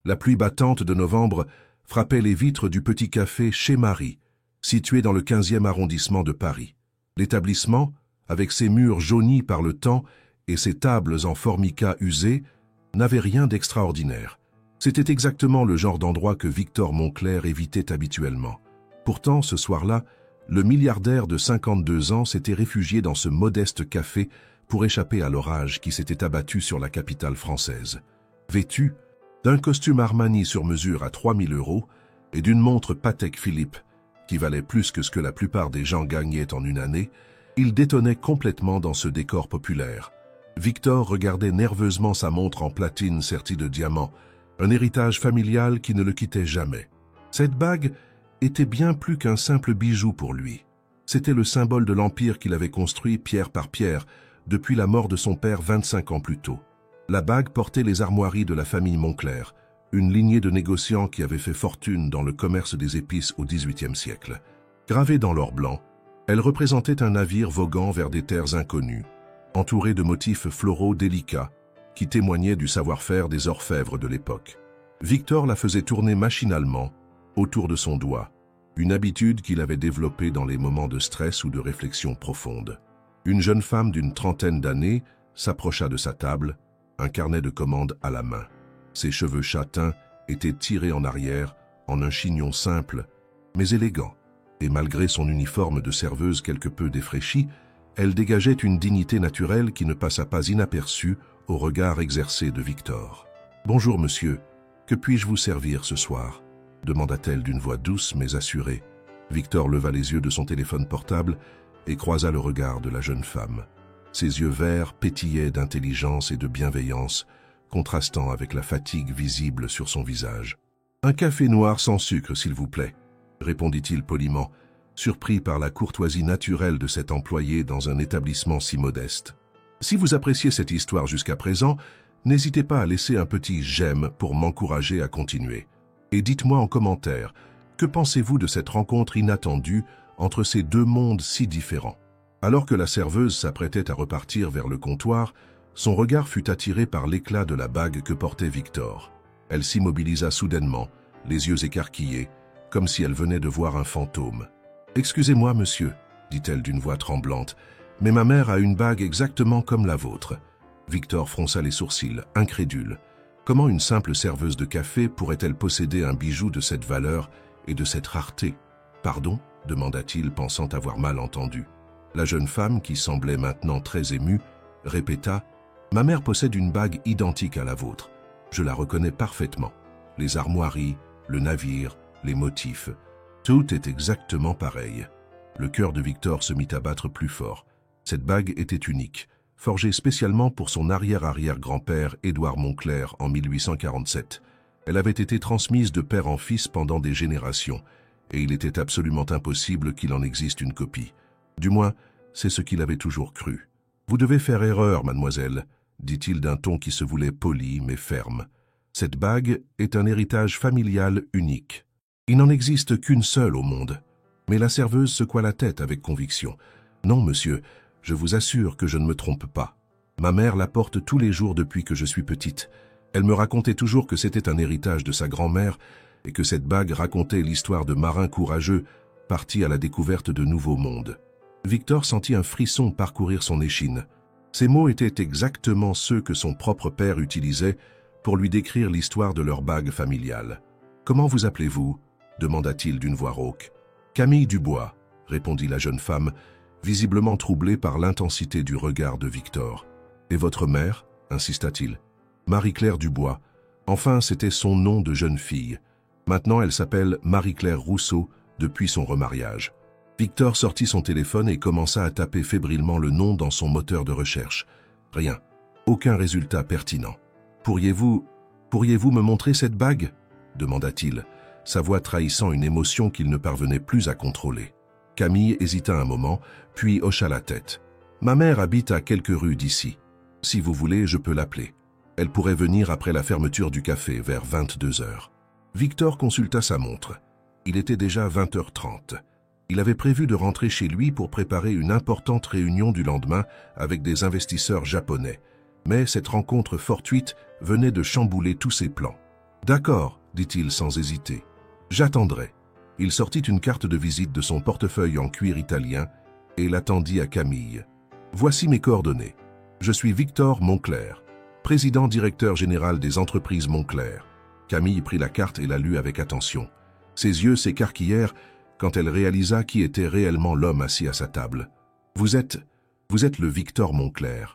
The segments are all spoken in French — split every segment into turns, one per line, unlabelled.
La pluie battante de novembre frappait les vitres du petit café Chez Marie, situé dans le 15e arrondissement de Paris. L'établissement, avec ses murs jaunis par le temps et ses tables en formica usé, n'avait rien d'extraordinaire. C'était exactement le genre d'endroit que Victor Moncler évitait habituellement. Pourtant, ce soir-là, le milliardaire de 52 ans s'était réfugié dans ce modeste café pour échapper à l'orage qui s'était abattu sur la capitale française. Vêtu d'un costume Armani sur mesure à 3 000 € et d'une montre Patek Philippe, qui valait plus que ce que la plupart des gens gagnaient en une année, il détonnait complètement dans ce décor populaire. Victor regardait nerveusement sa montre en platine sertie de diamants, un héritage familial qui ne le quittait jamais. Cette bague était bien plus qu'un simple bijou pour lui. C'était le symbole de l'empire qu'il avait construit pierre par pierre depuis la mort de son père 25 ans plus tôt. La bague portait les armoiries de la famille Moncler, une lignée de négociants qui avait fait fortune dans le commerce des épices au XVIIIe siècle. Gravée dans l'or blanc, elle représentait un navire voguant vers des terres inconnues, entouré de motifs floraux délicats qui témoignaient du savoir-faire des orfèvres de l'époque. Victor la faisait tourner machinalement autour de son doigt, une habitude qu'il avait développée dans les moments de stress ou de réflexion profonde. Une jeune femme d'une trentaine d'années s'approcha de sa table, un carnet de commandes à la main. Ses cheveux châtains étaient tirés en arrière en un chignon simple, mais élégant, et malgré son uniforme de serveuse quelque peu défraîchi, elle dégageait une dignité naturelle qui ne passa pas inaperçue au regard exercé de Victor. « Bonjour monsieur, que puis-je vous servir ce soir ?» demanda-t-elle d'une voix douce mais assurée. Victor leva les yeux de son téléphone portable et croisa le regard de la jeune femme. Ses yeux verts pétillaient d'intelligence et de bienveillance, contrastant avec la fatigue visible sur son visage. « Un café noir sans sucre, s'il vous plaît, » répondit-il poliment, surpris par la courtoisie naturelle de cet employé dans un établissement si modeste. « Si vous appréciez cette histoire jusqu'à présent, n'hésitez pas à laisser un petit « j'aime » pour m'encourager à continuer. Et dites-moi en commentaire, que pensez-vous de cette rencontre inattendue entre ces deux mondes si différents? Alors que la serveuse s'apprêtait à repartir vers le comptoir, son regard fut attiré par l'éclat de la bague que portait Victor. Elle s'immobilisa soudainement, les yeux écarquillés, comme si elle venait de voir un fantôme. « Excusez-moi, monsieur, » dit-elle d'une voix tremblante, « mais ma mère a une bague exactement comme la vôtre. » Victor fronça les sourcils, incrédule. Comment une simple serveuse de café pourrait-elle posséder un bijou de cette valeur et de cette rareté? « Pardon ?» demanda-t-il, pensant avoir mal entendu. La jeune femme, qui semblait maintenant très émue, répéta « Ma mère possède une bague identique à la vôtre. Je la reconnais parfaitement. Les armoiries, le navire, les motifs, tout est exactement pareil. » Le cœur de Victor se mit à battre plus fort. Cette bague était unique, forgée spécialement pour son arrière-arrière-grand-père Édouard Moncler en 1847. Elle avait été transmise de père en fils pendant des générations, et il était absolument impossible qu'il en existe une copie. Du moins, c'est ce qu'il avait toujours cru. « Vous devez faire erreur, mademoiselle, » dit-il d'un ton qui se voulait poli mais ferme. « Cette bague est un héritage familial unique. Il n'en existe qu'une seule au monde. » Mais la serveuse secoua la tête avec conviction. « Non, monsieur, je vous assure que je ne me trompe pas. Ma mère la porte tous les jours depuis que je suis petite. Elle me racontait toujours que c'était un héritage de sa grand-mère et que cette bague racontait l'histoire de marins courageux partis à la découverte de nouveaux mondes. » Victor sentit un frisson parcourir son échine. Ces mots étaient exactement ceux que son propre père utilisait pour lui décrire l'histoire de leur bague familiale. « Comment vous appelez-vous » demanda-t-il d'une voix rauque. « Camille Dubois » répondit la jeune femme, visiblement troublée par l'intensité du regard de Victor. « Et votre mère » insista-t-il. « Marie-Claire Dubois. Enfin, c'était son nom de jeune fille. Maintenant, elle s'appelle Marie-Claire Rousseau depuis son remariage. » Victor sortit son téléphone et commença à taper fébrilement le nom dans son moteur de recherche. Rien. Aucun résultat pertinent. « Pourriez-vous me montrer cette bague » demanda-t-il, sa voix trahissant une émotion qu'il ne parvenait plus à contrôler. Camille hésita un moment, puis hocha la tête. « Ma mère habite à quelques rues d'ici. Si vous voulez, je peux l'appeler. Elle pourrait venir après la fermeture du café, vers 22 heures. » Victor consulta sa montre. Il était déjà 20h30. Il avait prévu de rentrer chez lui pour préparer une importante réunion du lendemain avec des investisseurs japonais. Mais cette rencontre fortuite venait de chambouler tous ses plans. D'accord, dit-il sans hésiter. J'attendrai. Il sortit une carte de visite de son portefeuille en cuir italien et la tendit à Camille. Voici mes coordonnées. Je suis Victor Moncler, président directeur général des entreprises Moncler. Camille prit la carte et la lut avec attention. Ses yeux s'écarquillèrent quand elle réalisa qui était réellement l'homme assis à sa table. Vous êtes le Victor Moncler,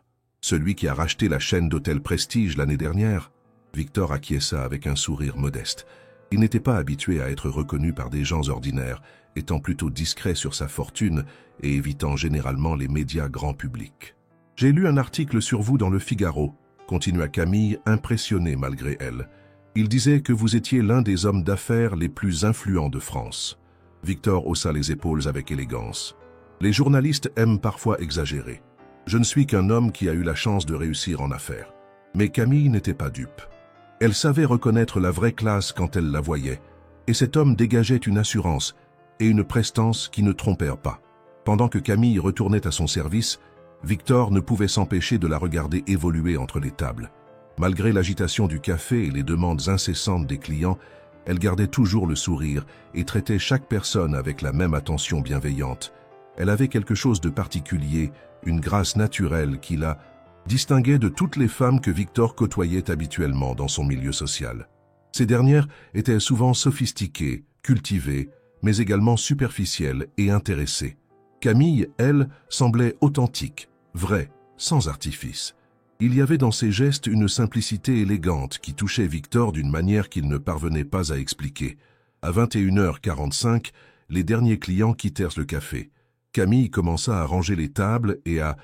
celui qui a racheté la chaîne d'hôtels Prestige l'année dernière. Victor acquiesça avec un sourire modeste. Il n'était pas habitué à être reconnu par des gens ordinaires, étant plutôt discret sur sa fortune et évitant généralement les médias grand public. « J'ai lu un article sur vous dans le Figaro », continua Camille, impressionnée malgré elle. « Il disait que vous étiez l'un des hommes d'affaires les plus influents de France. » Victor haussa les épaules avec élégance. « Les journalistes aiment parfois exagérer. Je ne suis qu'un homme qui a eu la chance de réussir en affaires. » Mais Camille n'était pas dupe. Elle savait reconnaître la vraie classe quand elle la voyait, et cet homme dégageait une assurance et une prestance qui ne trompèrent pas. Pendant que Camille retournait à son service, Victor ne pouvait s'empêcher de la regarder évoluer entre les tables. Malgré l'agitation du café et les demandes incessantes des clients, elle gardait toujours le sourire et traitait chaque personne avec la même attention bienveillante. Elle avait quelque chose de particulier, une grâce naturelle qui la distinguait de toutes les femmes que Victor côtoyait habituellement dans son milieu social. Ces dernières étaient souvent sophistiquées, cultivées, mais également superficielles et intéressées. Camille, elle, semblait authentique, vraie, sans artifice. Il y avait dans ses gestes une simplicité élégante qui touchait Victor d'une manière qu'il ne parvenait pas à expliquer. À 21h45, les derniers clients quittèrent le café. Camille commença à ranger les tables et à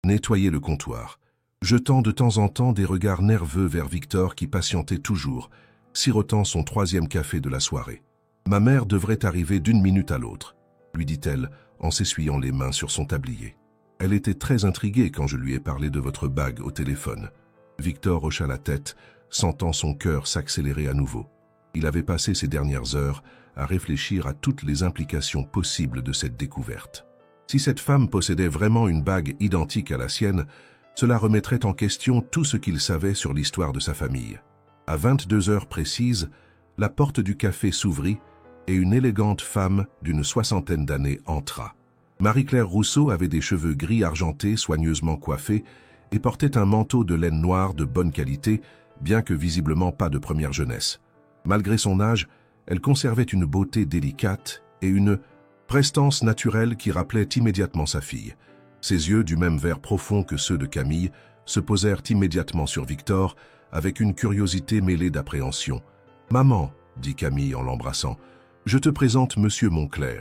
nettoyer le comptoir, jetant de temps en temps des regards nerveux vers Victor qui patientait toujours, sirotant son 3e café de la soirée. « Ma mère devrait arriver d'une minute à l'autre », lui dit-elle en s'essuyant les mains sur son tablier. « Elle était très intriguée quand je lui ai parlé de votre bague au téléphone. » Victor hocha la tête, sentant son cœur s'accélérer à nouveau. Il avait passé ces dernières heures à réfléchir à toutes les implications possibles de cette découverte. Si cette femme possédait vraiment une bague identique à la sienne, cela remettrait en question tout ce qu'il savait sur l'histoire de sa famille. À 22 heures précises, la porte du café s'ouvrit et une élégante femme d'une 60aine d'années entra. Marie-Claire Rousseau avait des cheveux gris argentés soigneusement coiffés et portait un manteau de laine noire de bonne qualité, bien que visiblement pas de première jeunesse. Malgré son âge, elle conservait une beauté délicate et une prestance naturelle qui rappelait immédiatement sa fille. Ses yeux, du même vert profond que ceux de Camille, se posèrent immédiatement sur Victor avec une curiosité mêlée d'appréhension. « Maman, » dit Camille en l'embrassant, « je te présente Monsieur Moncler.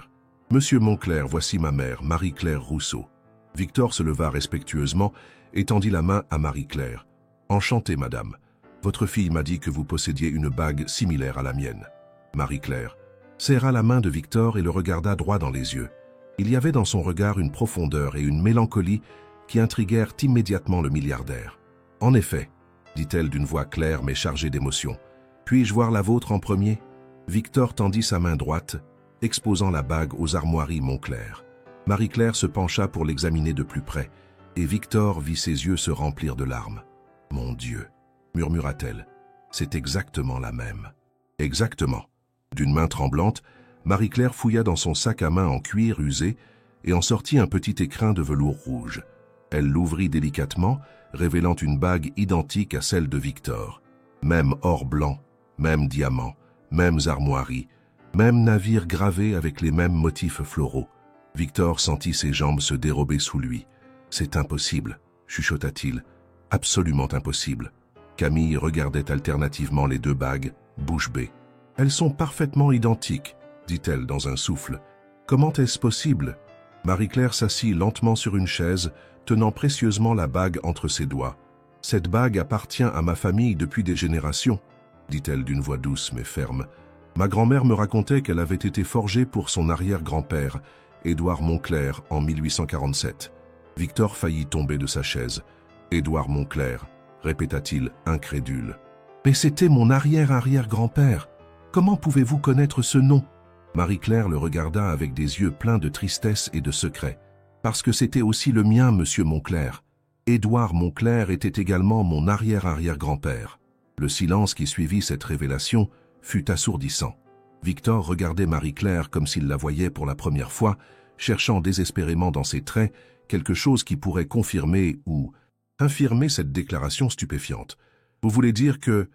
Monsieur Moncler, voici ma mère, Marie-Claire Rousseau. » Victor se leva respectueusement et tendit la main à Marie-Claire. « Enchantée, madame. Votre fille m'a dit que vous possédiez une bague similaire à la mienne. » Marie-Claire serra la main de Victor et le regarda droit dans les yeux. Il y avait dans son regard une profondeur et une mélancolie qui intriguèrent immédiatement le milliardaire. « En effet, » dit-elle d'une voix claire mais chargée d'émotion. « Puis-je voir la vôtre en premier ?» Victor tendit sa main droite, exposant la bague aux armoiries Moncler. Marie-Claire se pencha pour l'examiner de plus près, et Victor vit ses yeux se remplir de larmes. « Mon Dieu !» murmura-t-elle. « C'est exactement la même. » « Exactement. » D'une main tremblante, Marie-Claire fouilla dans son sac à main en cuir usé et en sortit un petit écrin de velours rouge. Elle l'ouvrit délicatement, révélant une bague identique à celle de Victor. Même or blanc, même diamant, mêmes armoiries, même navire gravé avec les mêmes motifs floraux. Victor sentit ses jambes se dérober sous lui. « C'est impossible », chuchota-t-il. « Absolument impossible. » Camille regardait alternativement les deux bagues, bouche bée. « Elles sont parfaitement identiques, » dit-elle dans un souffle. « Comment est-ce possible ?» Marie-Claire s'assit lentement sur une chaise, tenant précieusement la bague entre ses doigts. « Cette bague appartient à ma famille depuis des générations, » dit-elle d'une voix douce mais ferme. « Ma grand-mère me racontait qu'elle avait été forgée pour son arrière-grand-père, Édouard Moncler, en 1847. » Victor faillit tomber de sa chaise. « Édouard Moncler » répéta-t-il, incrédule. « Mais c'était mon arrière-arrière-grand-père. Comment pouvez-vous connaître ce nom ?» Marie-Claire le regarda avec des yeux pleins de tristesse et de secret. « Parce que c'était aussi le mien, monsieur Moncler. Édouard Moncler était également mon arrière-arrière-grand-père. » Le silence qui suivit cette révélation fut assourdissant. Victor regardait Marie-Claire comme s'il la voyait pour la première fois, cherchant désespérément dans ses traits quelque chose qui pourrait confirmer ou infirmer cette déclaration stupéfiante. « Vous voulez dire que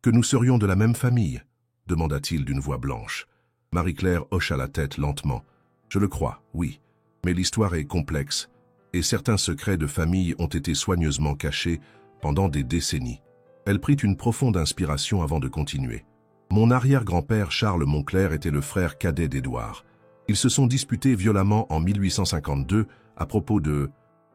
nous serions de la même famille ?» demanda-t-il d'une voix blanche. Marie-Claire hocha la tête lentement. « Je le crois, oui, mais l'histoire est complexe, et certains secrets de famille ont été soigneusement cachés pendant des décennies. » Elle prit une profonde inspiration avant de continuer. « Mon arrière-grand-père Charles Moncler était le frère cadet d'Édouard. Ils se sont disputés violemment en 1852 à propos de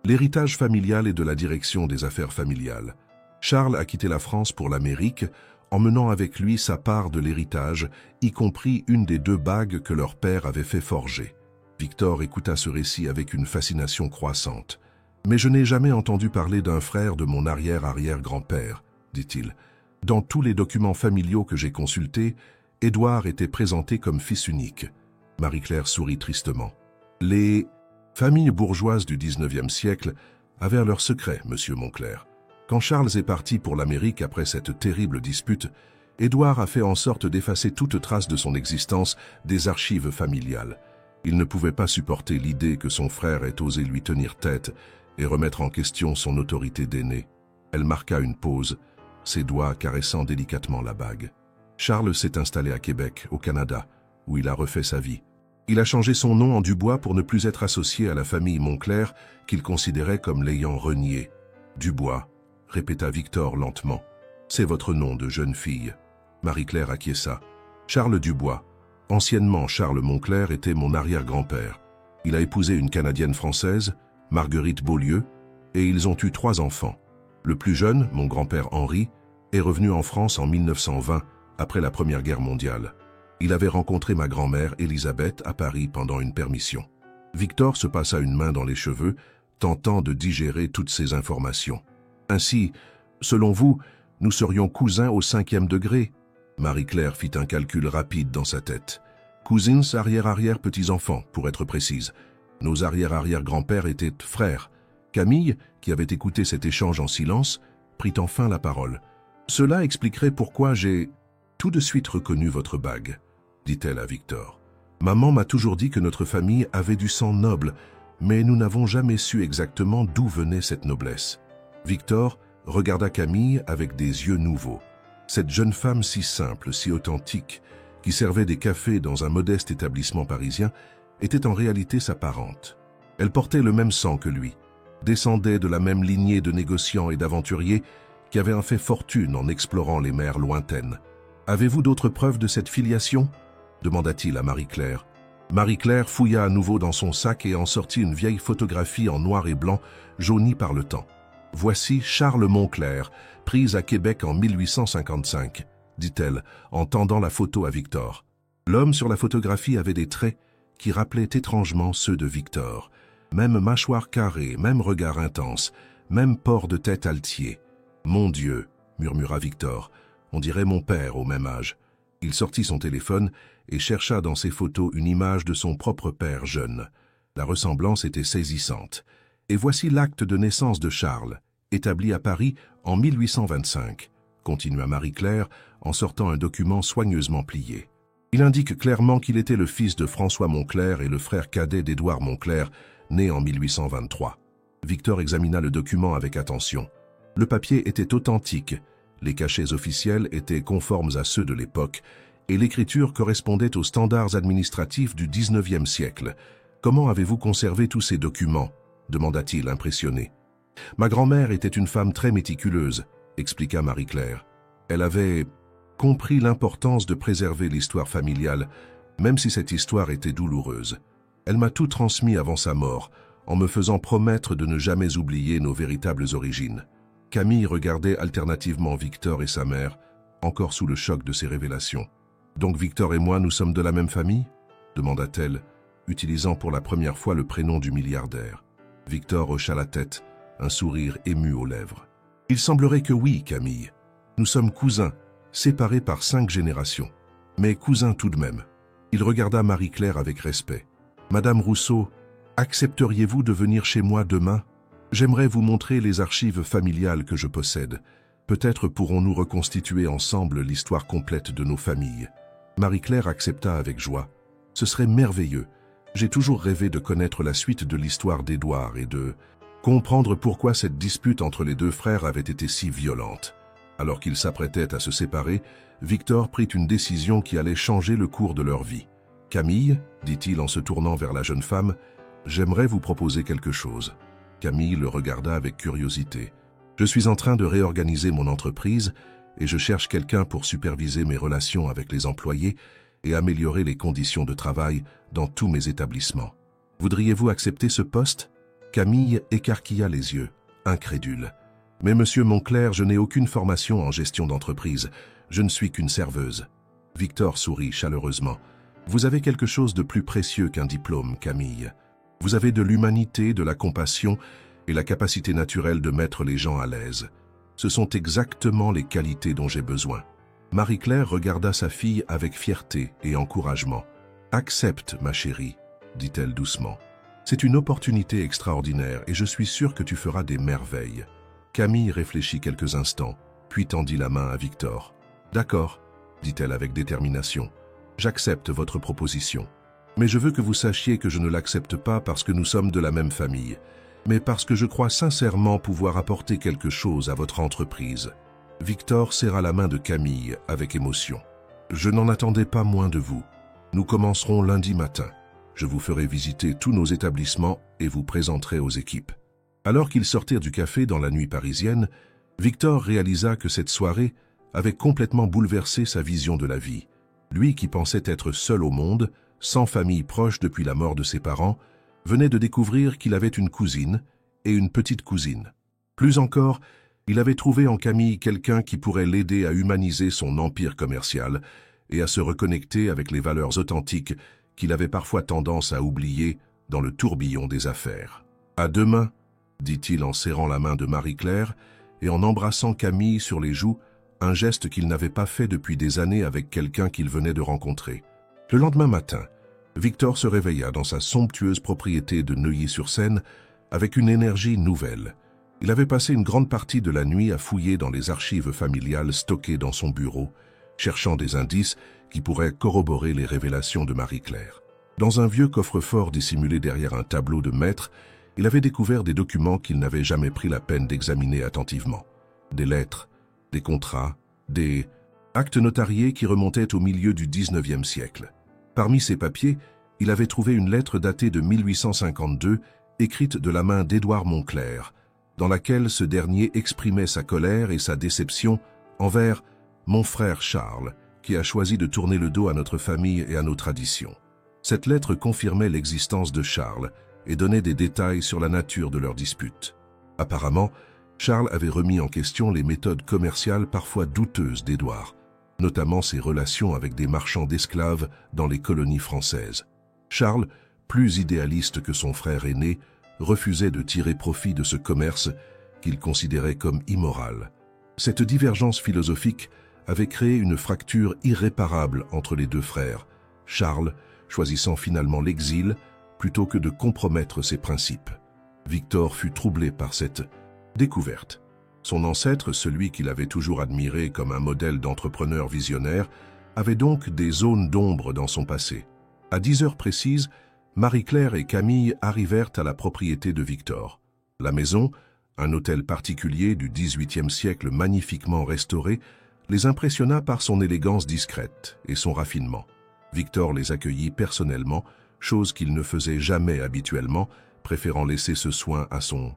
l'héritage familial et de la direction des affaires familiales. Charles a quitté la France pour l'Amérique, emmenant avec lui sa part de l'héritage, y compris une des 2 bagues que leur père avait fait forger. » Victor écouta ce récit avec une fascination croissante. « Mais je n'ai jamais entendu parler d'un frère de mon arrière-arrière-grand-père, dit-il. Dans tous les documents familiaux que j'ai consultés, Édouard était présenté comme fils unique. » Marie-Claire sourit tristement. « Les familles bourgeoises du XIXe siècle avaient leurs secrets, monsieur Moncler. Quand Charles est parti pour l'Amérique après cette terrible dispute, Édouard a fait en sorte d'effacer toute trace de son existence des archives familiales. Il ne pouvait pas supporter l'idée que son frère ait osé lui tenir tête et remettre en question son autorité d'aîné. » Elle marqua une pause, ses doigts caressant délicatement la bague. « Charles s'est installé à Québec, au Canada, où il a refait sa vie. Il a changé son nom en Dubois pour ne plus être associé à la famille Moncler qu'il considérait comme l'ayant renié. Dubois, répéta Victor lentement. C'est votre nom de jeune fille. Marie-Claire acquiesça. Charles Dubois, anciennement Charles Moncler, était mon arrière-grand-père. Il a épousé une Canadienne française, Marguerite Beaulieu, et ils ont eu 3 enfants. Le plus jeune, mon grand-père Henri, est revenu en France en 1920, après la Première Guerre mondiale. Il avait rencontré ma grand-mère Élisabeth à Paris pendant une permission. » Victor se passa une main dans les cheveux, tentant de digérer toutes ces informations. « Ainsi, selon vous, nous serions cousins au 5e degré ?» Marie-Claire fit un calcul rapide dans sa tête. « Cousins arrière-arrière-petits-enfants, pour être précise. Nos arrière-arrière-grands-pères étaient frères. » Camille, qui avait écouté cet échange en silence, prit enfin la parole. « Cela expliquerait pourquoi j'ai tout de suite reconnu votre bague, » dit-elle à Victor. « Maman m'a toujours dit que notre famille avait du sang noble, mais nous n'avons jamais su exactement d'où venait cette noblesse. » Victor regarda Camille avec des yeux nouveaux. Cette jeune femme si simple, si authentique, qui servait des cafés dans un modeste établissement parisien, était en réalité sa parente. Elle portait le même sang que lui, descendait de la même lignée de négociants et d'aventuriers qui avaient fait fortune en explorant les mers lointaines. « Avez-vous d'autres preuves de cette filiation ?» demanda-t-il à Marie-Claire. Marie-Claire fouilla à nouveau dans son sac et en sortit une vieille photographie en noir et blanc, jaunie par le temps. « Voici Charles Moncler, prise à Québec en 1855, » dit-elle, en tendant la photo à Victor. L'homme sur la photographie avait des traits qui rappelaient étrangement ceux de Victor. Même mâchoire carrée, même regard intense, même port de tête altier. « Mon Dieu !» murmura Victor. « On dirait mon père au même âge. » Il sortit son téléphone et chercha dans ses photos une image de son propre père jeune. La ressemblance était saisissante. Et voici l'acte de naissance de Charles, établi à Paris en 1825, continua Marie-Claire en sortant un document soigneusement plié. Il indique clairement qu'il était le fils de François Moncler et le frère cadet d'Édouard Moncler, né en 1823. Victor examina le document avec attention. Le papier était authentique, les cachets officiels étaient conformes à ceux de l'époque, et l'écriture correspondait aux standards administratifs du XIXe siècle. « Comment avez-vous conservé tous ces documents ?» demanda-t-il impressionné. « Ma grand-mère était une femme très méticuleuse, » expliqua Marie-Claire. Elle avait compris l'importance de préserver l'histoire familiale, même si cette histoire était douloureuse. Elle m'a tout transmis avant sa mort, en me faisant promettre de ne jamais oublier nos véritables origines. » Camille regardait alternativement Victor et sa mère, encore sous le choc de ces révélations. « Donc Victor et moi, nous sommes de la même famille ?» demanda-t-elle, utilisant pour la première fois le prénom du milliardaire. Victor hocha la tête, un sourire ému aux lèvres. « Il semblerait que oui, Camille. Nous sommes cousins, séparés par 5 générations. Mais cousins tout de même. » Il regarda Marie-Claire avec respect. « Madame Rousseau, accepteriez-vous de venir chez moi demain ? J'aimerais vous montrer les archives familiales que je possède. Peut-être pourrons-nous reconstituer ensemble l'histoire complète de nos familles. » Marie-Claire accepta avec joie. « Ce serait merveilleux. J'ai toujours rêvé de connaître la suite de l'histoire d'Édouard et de comprendre pourquoi cette dispute entre les deux frères avait été si violente. » Alors qu'ils s'apprêtaient à se séparer, Victor prit une décision qui allait changer le cours de leur vie. « Camille, dit-il en se tournant vers la jeune femme, j'aimerais vous proposer quelque chose. » Camille le regarda avec curiosité. « Je suis en train de réorganiser mon entreprise et je cherche quelqu'un pour superviser mes relations avec les employés et améliorer les conditions de travail dans tous mes établissements. Voudriez-vous accepter ce poste ?» Camille écarquilla les yeux, incrédule. « Mais monsieur Monclerc, je n'ai aucune formation en gestion d'entreprise. Je ne suis qu'une serveuse. » Victor sourit chaleureusement. « Vous avez quelque chose de plus précieux qu'un diplôme, Camille. Vous avez de l'humanité, de la compassion et la capacité naturelle de mettre les gens à l'aise. Ce sont exactement les qualités dont j'ai besoin. » Marie-Claire regarda sa fille avec fierté et encouragement. « Accepte, ma chérie, » dit-elle doucement. « C'est une opportunité extraordinaire et je suis sûre que tu feras des merveilles. » Camille réfléchit quelques instants, puis tendit la main à Victor. « D'accord, » dit-elle avec détermination. « J'accepte votre proposition. Mais je veux que vous sachiez que je ne l'accepte pas parce que nous sommes de la même famille, mais parce que je crois sincèrement pouvoir apporter quelque chose à votre entreprise. » Victor serra la main de Camille avec émotion. « Je n'en attendais pas moins de vous. Nous commencerons lundi matin. Je vous ferai visiter tous nos établissements et vous présenterai aux équipes. » Alors qu'ils sortirent du café dans la nuit parisienne, Victor réalisa que cette soirée avait complètement bouleversé sa vision de la vie. Lui qui pensait être seul au monde, sans famille proche depuis la mort de ses parents, venait de découvrir qu'il avait une cousine et une petite cousine. Plus encore, il avait trouvé en Camille quelqu'un qui pourrait l'aider à humaniser son empire commercial et à se reconnecter avec les valeurs authentiques qu'il avait parfois tendance à oublier dans le tourbillon des affaires. « À demain », dit-il en serrant la main de Marie-Claire et en embrassant Camille sur les joues, un geste qu'il n'avait pas fait depuis des années avec quelqu'un qu'il venait de rencontrer. Le lendemain matin, Victor se réveilla dans sa somptueuse propriété de Neuilly-sur-Seine avec une énergie nouvelle. Il avait passé une grande partie de la nuit à fouiller dans les archives familiales stockées dans son bureau, cherchant des indices qui pourraient corroborer les révélations de Marie-Claire. Dans un vieux coffre-fort dissimulé derrière un tableau de maître, il avait découvert des documents qu'il n'avait jamais pris la peine d'examiner attentivement. Des lettres, des contrats, des actes notariés qui remontaient au milieu du XIXe siècle. Parmi ces papiers, il avait trouvé une lettre datée de 1852, écrite de la main d'Édouard Monclerc, dans laquelle ce dernier exprimait sa colère et sa déception envers « mon frère Charles », qui a choisi de tourner le dos à notre famille et à nos traditions. Cette lettre confirmait l'existence de Charles et donnait des détails sur la nature de leur dispute. Apparemment, Charles avait remis en question les méthodes commerciales parfois douteuses d'Édouard, notamment ses relations avec des marchands d'esclaves dans les colonies françaises. Charles, plus idéaliste que son frère aîné, refusait de tirer profit de ce commerce qu'il considérait comme immoral. Cette divergence philosophique avait créé une fracture irréparable entre les deux frères, Charles choisissant finalement l'exil plutôt que de compromettre ses principes. Victor fut troublé par cette découverte. Son ancêtre, celui qu'il avait toujours admiré comme un modèle d'entrepreneur visionnaire, avait donc des zones d'ombre dans son passé. À 10 heures précises, Marie-Claire et Camille arrivèrent à la propriété de Victor. La maison, un hôtel particulier du XVIIIe siècle magnifiquement restauré, les impressionna par son élégance discrète et son raffinement. Victor les accueillit personnellement, chose qu'il ne faisait jamais habituellement, préférant laisser ce soin à son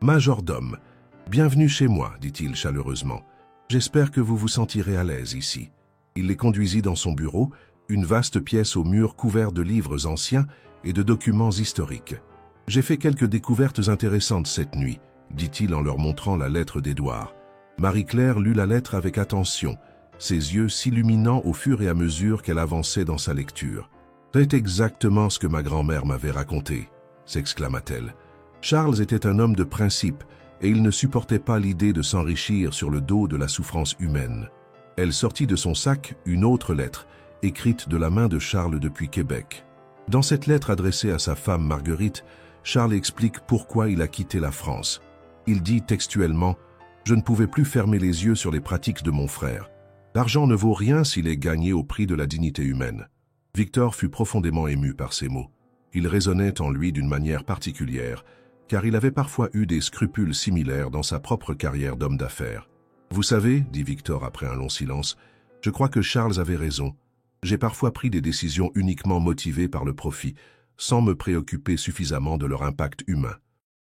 majordome. « Bienvenue chez moi, dit-il chaleureusement. J'espère que vous vous sentirez à l'aise ici. » Il les conduisit dans son bureau, une vaste pièce aux murs couverts de livres anciens et de documents historiques. « J'ai fait quelques découvertes intéressantes cette nuit, dit-il en leur montrant la lettre d'Édouard. Marie-Claire lut la lettre avec attention, ses yeux s'illuminant au fur et à mesure qu'elle avançait dans sa lecture. « C'est exactement ce que ma grand-mère m'avait raconté, » s'exclama-t-elle. Charles était un homme de principe et il ne supportait pas l'idée de s'enrichir sur le dos de la souffrance humaine. Elle sortit de son sac une autre lettre, écrite de la main de Charles depuis Québec. Dans cette lettre adressée à sa femme Marguerite, Charles explique pourquoi il a quitté la France. Il dit textuellement « Je ne pouvais plus fermer les yeux sur les pratiques de mon frère. L'argent ne vaut rien s'il est gagné au prix de la dignité humaine. Victor fut profondément ému par ces mots. Ils résonnaient en lui d'une manière particulière, car il avait parfois eu des scrupules similaires dans sa propre carrière d'homme d'affaires. « Vous savez, dit Victor après un long silence, je crois que Charles avait raison. J'ai parfois pris des décisions uniquement motivées par le profit, sans me préoccuper suffisamment de leur impact humain. »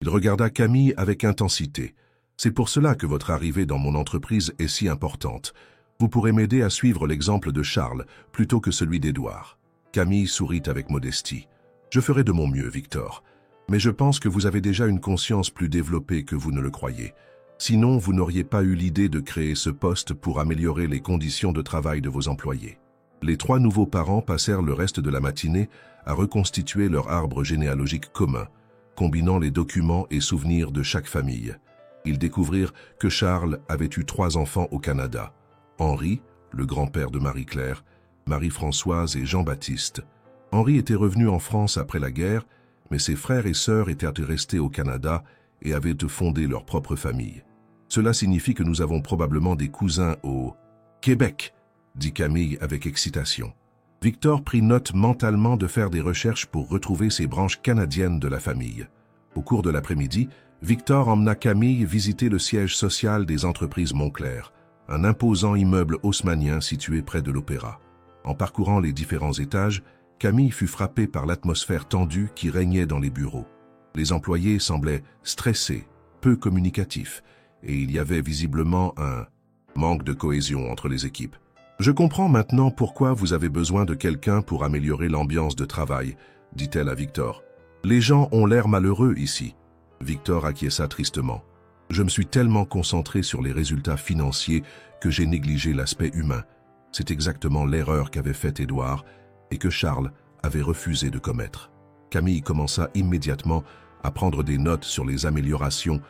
Il regarda Camille avec intensité. « C'est pour cela que votre arrivée dans mon entreprise est si importante. Vous pourrez m'aider à suivre l'exemple de Charles plutôt que celui d'Édouard. » Camille sourit avec modestie. « Je ferai de mon mieux, Victor. Mais je pense que vous avez déjà une conscience plus développée que vous ne le croyez. Sinon, vous n'auriez pas eu l'idée de créer ce poste pour améliorer les conditions de travail de vos employés. » Les 3 nouveaux parents passèrent le reste de la matinée à reconstituer leur arbre généalogique commun, combinant les documents et souvenirs de chaque famille. Ils découvrirent que Charles avait eu 3 enfants au Canada. Henri, le grand-père de Marie-Claire, Marie-Françoise et Jean-Baptiste. Henri était revenu en France après la guerre, mais ses frères et sœurs étaient restés au Canada et avaient fondé leur propre famille. Cela signifie que nous avons probablement des cousins au Québec, dit Camille avec excitation. Victor prit note mentalement de faire des recherches pour retrouver ces branches canadiennes de la famille. Au cours de l'après-midi, Victor emmena Camille visiter le siège social des entreprises Montclair, un imposant immeuble haussmannien situé près de l'Opéra. En parcourant les différents étages, Camille fut frappée par l'atmosphère tendue qui régnait dans les bureaux. Les employés semblaient stressés, peu communicatifs, et il y avait visiblement un manque de cohésion entre les équipes. « Je comprends maintenant pourquoi vous avez besoin de quelqu'un pour améliorer l'ambiance de travail, » dit-elle à Victor. « Les gens ont l'air malheureux ici. » Victor acquiesça tristement. « Je me suis tellement concentré sur les résultats financiers que j'ai négligé l'aspect humain. C'est exactement l'erreur qu'avait faite Édouard et que Charles avait refusé de commettre. » Camille commença immédiatement à prendre des notes sur les améliorations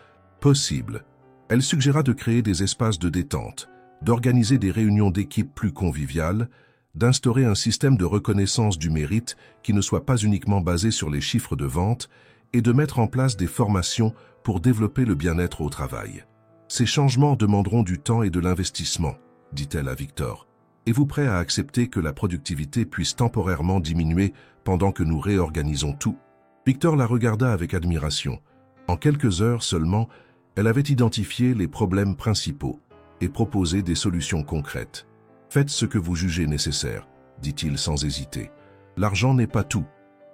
possibles. Elle suggéra de créer des espaces de détente, d'organiser des réunions d'équipe plus conviviales, d'instaurer un système de reconnaissance du mérite qui ne soit pas uniquement basé sur les chiffres de vente et de mettre en place des formations pour développer le bien-être au travail. « Ces changements demanderont du temps et de l'investissement, » dit-elle à Victor. « Êtes-vous prêt à accepter que la productivité puisse temporairement diminuer pendant que nous réorganisons tout ?» Victor la regarda avec admiration. En quelques heures seulement, elle avait identifié les problèmes principaux et proposé des solutions concrètes. « Faites ce que vous jugez nécessaire, » dit-il sans hésiter. « L'argent n'est pas tout.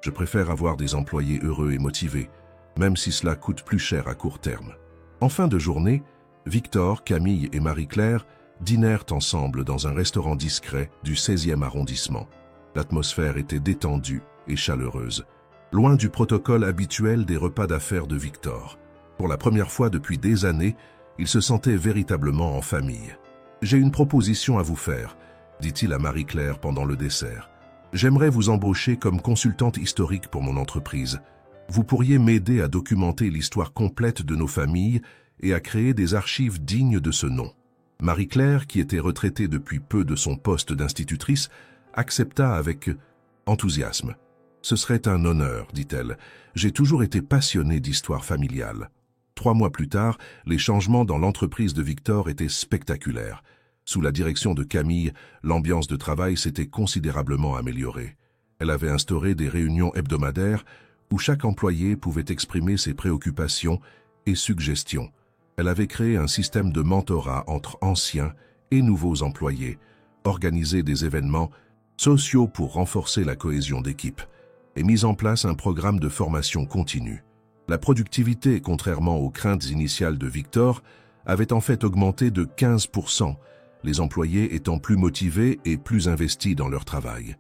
Je préfère avoir des employés heureux et motivés, même si cela coûte plus cher à court terme. » En fin de journée, Victor, Camille et Marie-Claire dînèrent ensemble dans un restaurant discret du 16e arrondissement. L'atmosphère était détendue et chaleureuse, loin du protocole habituel des repas d'affaires de Victor. Pour la première fois depuis des années, il se sentait véritablement en famille. « J'ai une proposition à vous faire, » dit-il à Marie-Claire pendant le dessert. « J'aimerais vous embaucher comme consultante historique pour mon entreprise. Vous pourriez m'aider à documenter l'histoire complète de nos familles et à créer des archives dignes de ce nom. » Marie-Claire, qui était retraitée depuis peu de son poste d'institutrice, accepta avec enthousiasme. « Ce serait un honneur, dit-elle. J'ai toujours été passionnée d'histoire familiale. » 3 mois plus tard, les changements dans l'entreprise de Victor étaient spectaculaires. Sous la direction de Camille, l'ambiance de travail s'était considérablement améliorée. Elle avait instauré des réunions hebdomadaires où chaque employé pouvait exprimer ses préoccupations et suggestions. Elle avait créé un système de mentorat entre anciens et nouveaux employés, organisé des événements sociaux pour renforcer la cohésion d'équipe, et mis en place un programme de formation continue. La productivité, contrairement aux craintes initiales de Victor, avait en fait augmenté de 15%, les employés étant plus motivés et plus investis dans leur travail.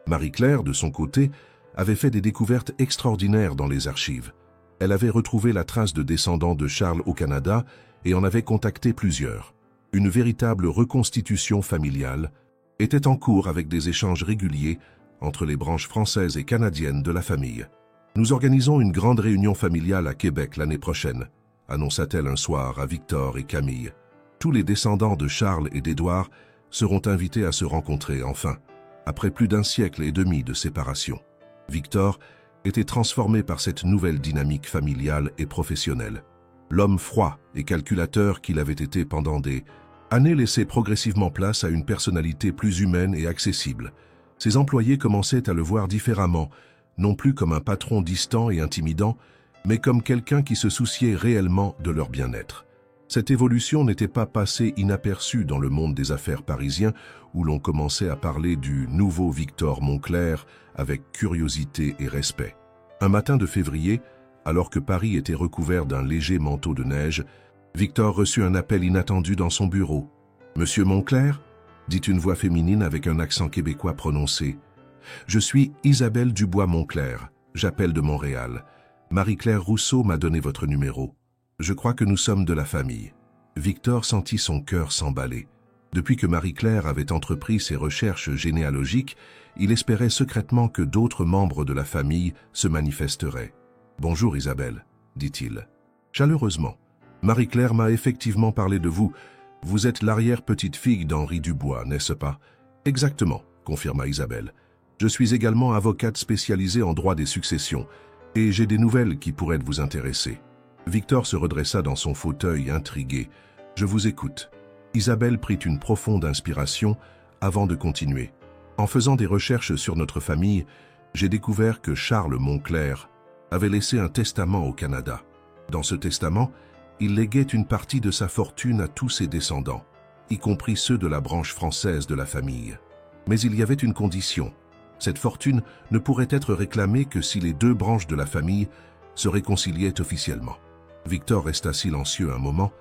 Marie-Claire, de son côté, avait fait des découvertes extraordinaires dans les archives. Elle avait retrouvé la trace de descendants de Charles au Canada et en avait contacté plusieurs. Une véritable reconstitution familiale était en cours avec des échanges réguliers entre les branches françaises et canadiennes de la famille. « Nous organisons une grande réunion familiale à Québec l'année prochaine », annonça-t-elle un soir à Victor et Camille. Tous les descendants de Charles et d'Édouard seront invités à se rencontrer enfin, après plus d'1 siècle et demi de séparation. Victor était transformé par cette nouvelle dynamique familiale et professionnelle. L'homme froid et calculateur qu'il avait été pendant des années laissait progressivement place à une personnalité plus humaine et accessible. Ses employés commençaient à le voir différemment, non plus comme un patron distant et intimidant, mais comme quelqu'un qui se souciait réellement de leur bien-être. Cette évolution n'était pas passée inaperçue dans le monde des affaires parisien, où l'on commençait à parler du nouveau Victor Moncler avec curiosité et respect. Un matin de février, alors que Paris était recouvert d'un léger manteau de neige, Victor reçut un appel inattendu dans son bureau. « Monsieur Moncler ?» dit une voix féminine avec un accent québécois prononcé. « Je suis Isabelle Dubois-Moncler, j'appelle de Montréal. Marie-Claire Rousseau m'a donné votre numéro. Je crois que nous sommes de la famille. » Victor sentit son cœur s'emballer. Depuis que Marie-Claire avait entrepris ses recherches généalogiques, il espérait secrètement que d'autres membres de la famille se manifesteraient. « Bonjour Isabelle, » dit-il. « Chaleureusement. Marie-Claire m'a effectivement parlé de vous. Vous êtes l'arrière-petite-fille d'Henri Dubois, n'est-ce pas? » « Exactement, » confirma Isabelle. « Je suis également avocate spécialisée en droit des successions, et j'ai des nouvelles qui pourraient vous intéresser. » Victor se redressa dans son fauteuil, intrigué. « Je vous écoute. » Isabelle prit une profonde inspiration avant de continuer. « En faisant des recherches sur notre famille, j'ai découvert que Charles Moncler avait laissé un testament au Canada. Dans ce testament, il léguait une partie de sa fortune à tous ses descendants, y compris ceux de la branche française de la famille. Mais il y avait une condition. Cette fortune ne pourrait être réclamée que si les deux branches de la famille se réconciliaient officiellement. Victor resta silencieux un moment,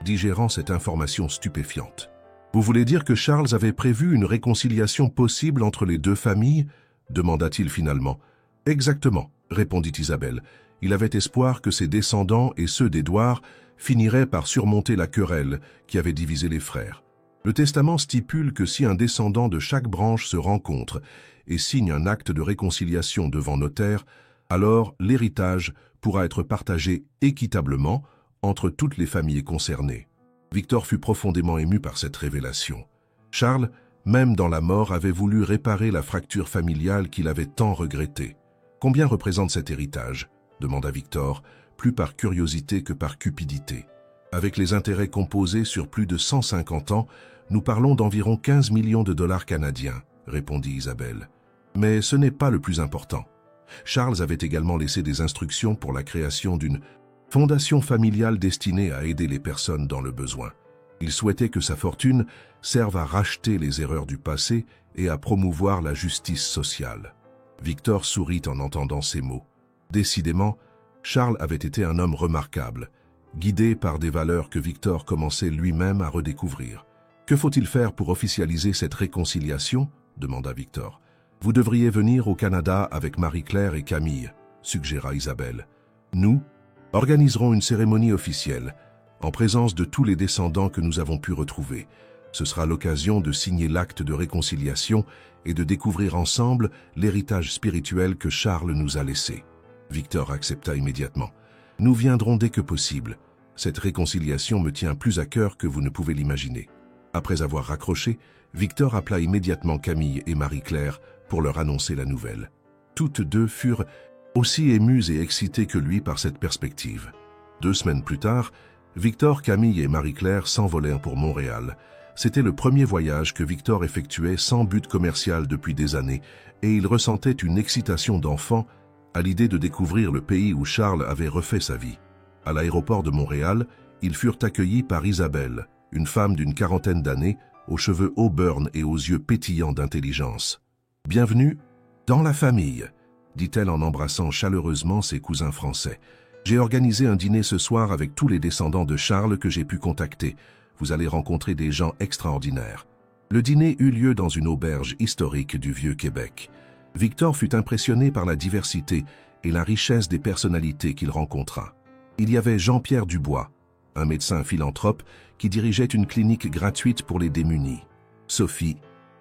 digérant cette information stupéfiante. « Vous voulez dire que Charles avait prévu une réconciliation possible entre les deux familles ?» demanda-t-il finalement. « Exactement, » répondit Isabelle. « Il avait espoir que ses descendants et ceux d'Édouard finiraient par surmonter la querelle qui avait divisé les frères. Le testament stipule que si un descendant de chaque branche se rencontre et signe un acte de réconciliation devant notaire, alors l'héritage pourra être partagé équitablement entre toutes les familles concernées. » Victor fut profondément ému par cette révélation. Charles, même dans la mort, avait voulu réparer la fracture familiale qu'il avait tant regrettée. « Combien représente cet héritage ?» demanda Victor, plus par curiosité que par cupidité. « Avec les intérêts composés sur plus de 150 ans, nous parlons d'environ 15 millions de dollars canadiens, » répondit Isabelle. « Mais ce n'est pas le plus important. Charles avait également laissé des instructions pour la création d'une fondation familiale destinée à aider les personnes dans le besoin. Il souhaitait que sa fortune serve à racheter les erreurs du passé et à promouvoir la justice sociale. » Victor sourit en entendant ces mots. Décidément, Charles avait été un homme remarquable, guidé par des valeurs que Victor commençait lui-même à redécouvrir. « Que faut-il faire pour officialiser cette réconciliation ?» demanda Victor. « Vous devriez venir au Canada avec Marie-Claire et Camille, » suggéra Isabelle. « Nous organiserons une cérémonie officielle, en présence de tous les descendants que nous avons pu retrouver. Ce sera l'occasion de signer l'acte de réconciliation et de découvrir ensemble l'héritage spirituel que Charles nous a laissé. » Victor accepta immédiatement. « Nous viendrons dès que possible. Cette réconciliation me tient plus à cœur que vous ne pouvez l'imaginer. » Après avoir raccroché, Victor appela immédiatement Camille et Marie-Claire pour leur annoncer la nouvelle. Toutes deux furent aussi émues et excitées que lui par cette perspective. 2 semaines plus tard, Victor, Camille et Marie-Claire s'envolèrent pour Montréal. C'était le premier voyage que Victor effectuait sans but commercial depuis des années, et il ressentait une excitation d'enfant à l'idée de découvrir le pays où Charles avait refait sa vie. À l'aéroport de Montréal, ils furent accueillis par Isabelle, une femme d'une 40aine d'années, aux cheveux auburn et aux yeux pétillants d'intelligence. « Bienvenue dans la famille », dit-elle en embrassant chaleureusement ses cousins français. « J'ai organisé un dîner ce soir avec tous les descendants de Charles que j'ai pu contacter. Vous allez rencontrer des gens extraordinaires. » Le dîner eut lieu dans une auberge historique du Vieux-Québec. Victor fut impressionné par la diversité et la richesse des personnalités qu'il rencontra. Il y avait Jean-Pierre Dubois, un médecin philanthrope qui dirigeait une clinique gratuite pour les démunis. Sophie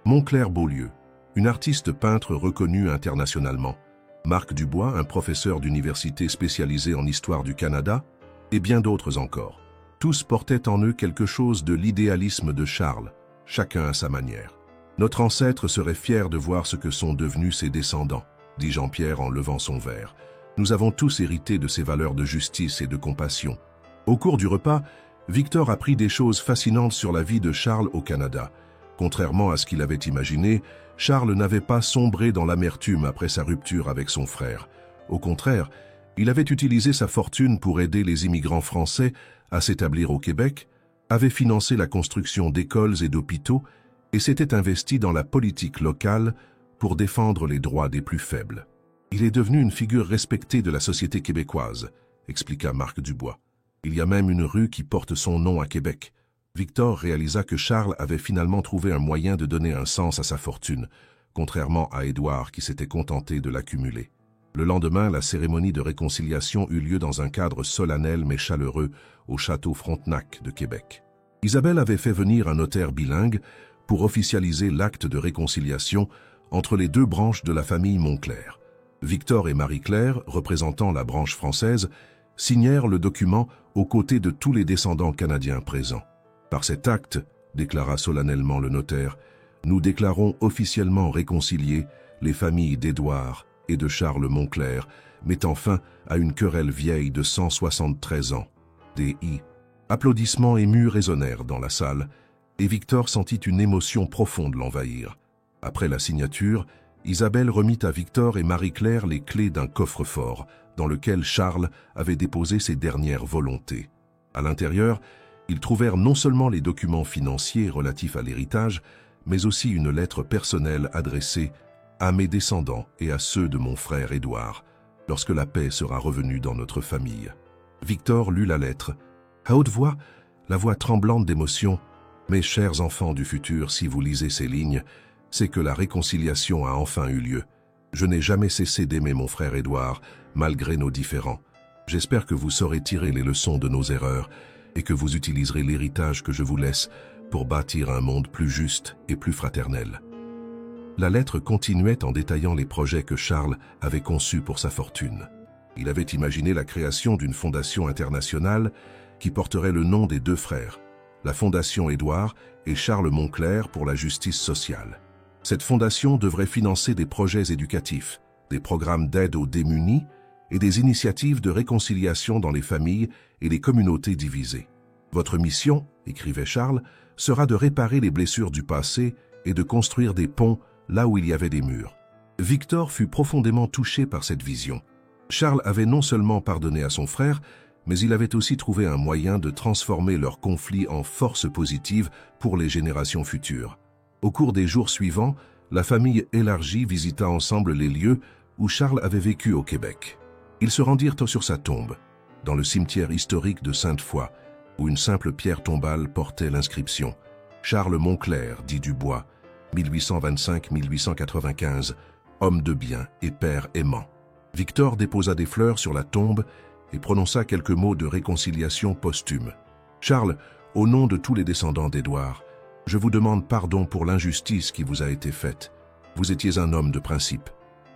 Moncler-Beaulieu, une artiste peintre reconnue internationalement. Marc Dubois, un professeur d'université spécialisé en histoire du Canada, et bien d'autres encore. Tous portaient en eux quelque chose de l'idéalisme de Charles, chacun à sa manière. « Notre ancêtre serait fier de voir ce que sont devenus ses descendants, » dit Jean-Pierre en levant son verre. « Nous avons tous hérité de ces valeurs de justice et de compassion. Au cours du repas, Victor apprit des choses fascinantes sur la vie de Charles au Canada. Contrairement à ce qu'il avait imaginé, Charles n'avait pas sombré dans l'amertume après sa rupture avec son frère. Au contraire, il avait utilisé sa fortune pour aider les immigrants français à s'établir au Québec, avait financé la construction d'écoles et d'hôpitaux et s'était investi dans la politique locale pour défendre les droits des plus faibles. Il est devenu une figure respectée de la société québécoise, expliqua Marc Dubois. Il y a même une rue qui porte son nom à Québec. Victor réalisa que Charles avait finalement trouvé un moyen de donner un sens à sa fortune, contrairement à Édouard qui s'était contenté de l'accumuler. Le lendemain, la cérémonie de réconciliation eut lieu dans un cadre solennel mais chaleureux au château Frontenac de Québec. Isabelle avait fait venir un notaire bilingue pour officialiser l'acte de réconciliation entre les deux branches de la famille Monclerc. Victor et Marie-Claire, représentant la branche française, signèrent le document aux côtés de tous les descendants canadiens présents. Par cet acte, déclara solennellement le notaire, nous déclarons officiellement réconciliés les familles d'Édouard et de Charles Monclerc, mettant fin à une querelle vieille de 173 ans. Des applaudissements émus résonnèrent dans la salle, et Victor sentit une émotion profonde l'envahir. Après la signature, Isabelle remit à Victor et Marie-Claire les clés d'un coffre-fort, dans lequel Charles avait déposé ses dernières volontés. À l'intérieur, ils trouvèrent non seulement les documents financiers relatifs à l'héritage, mais aussi une lettre personnelle adressée à mes descendants et à ceux de mon frère Édouard, lorsque la paix sera revenue dans notre famille. Victor lut la lettre. À haute voix, la voix tremblante d'émotion, « Mes chers enfants du futur, si vous lisez ces lignes, c'est que la réconciliation a enfin eu lieu. Je n'ai jamais cessé d'aimer mon frère Édouard, malgré nos différends. J'espère que vous saurez tirer les leçons de nos erreurs et que vous utiliserez l'héritage que je vous laisse pour bâtir un monde plus juste et plus fraternel. » La lettre continuait en détaillant les projets que Charles avait conçus pour sa fortune. Il avait imaginé la création d'une fondation internationale qui porterait le nom des deux frères, la Fondation Édouard et Charles Monclerc pour la justice sociale. Cette fondation devrait financer des projets éducatifs, des programmes d'aide aux démunis et des initiatives de réconciliation dans les familles et les communautés divisées. Votre mission, écrivait Charles, sera de réparer les blessures du passé et de construire des ponts là où il y avait des murs. Victor fut profondément touché par cette vision. Charles avait non seulement pardonné à son frère, mais il avait aussi trouvé un moyen de transformer leur conflit en force positive pour les générations futures. Au cours des jours suivants, la famille élargie visita ensemble les lieux où Charles avait vécu au Québec. Ils se rendirent sur sa tombe, dans le cimetière historique de Sainte-Foy, où une simple pierre tombale portait l'inscription « Charles Monclerc, dit Dubois, 1825-1895, homme de bien et père aimant. » Victor déposa des fleurs sur la tombe et prononça quelques mots de réconciliation posthume. « Charles, au nom de tous les descendants d'Édouard, je vous demande pardon pour l'injustice qui vous a été faite. Vous étiez un homme de principe,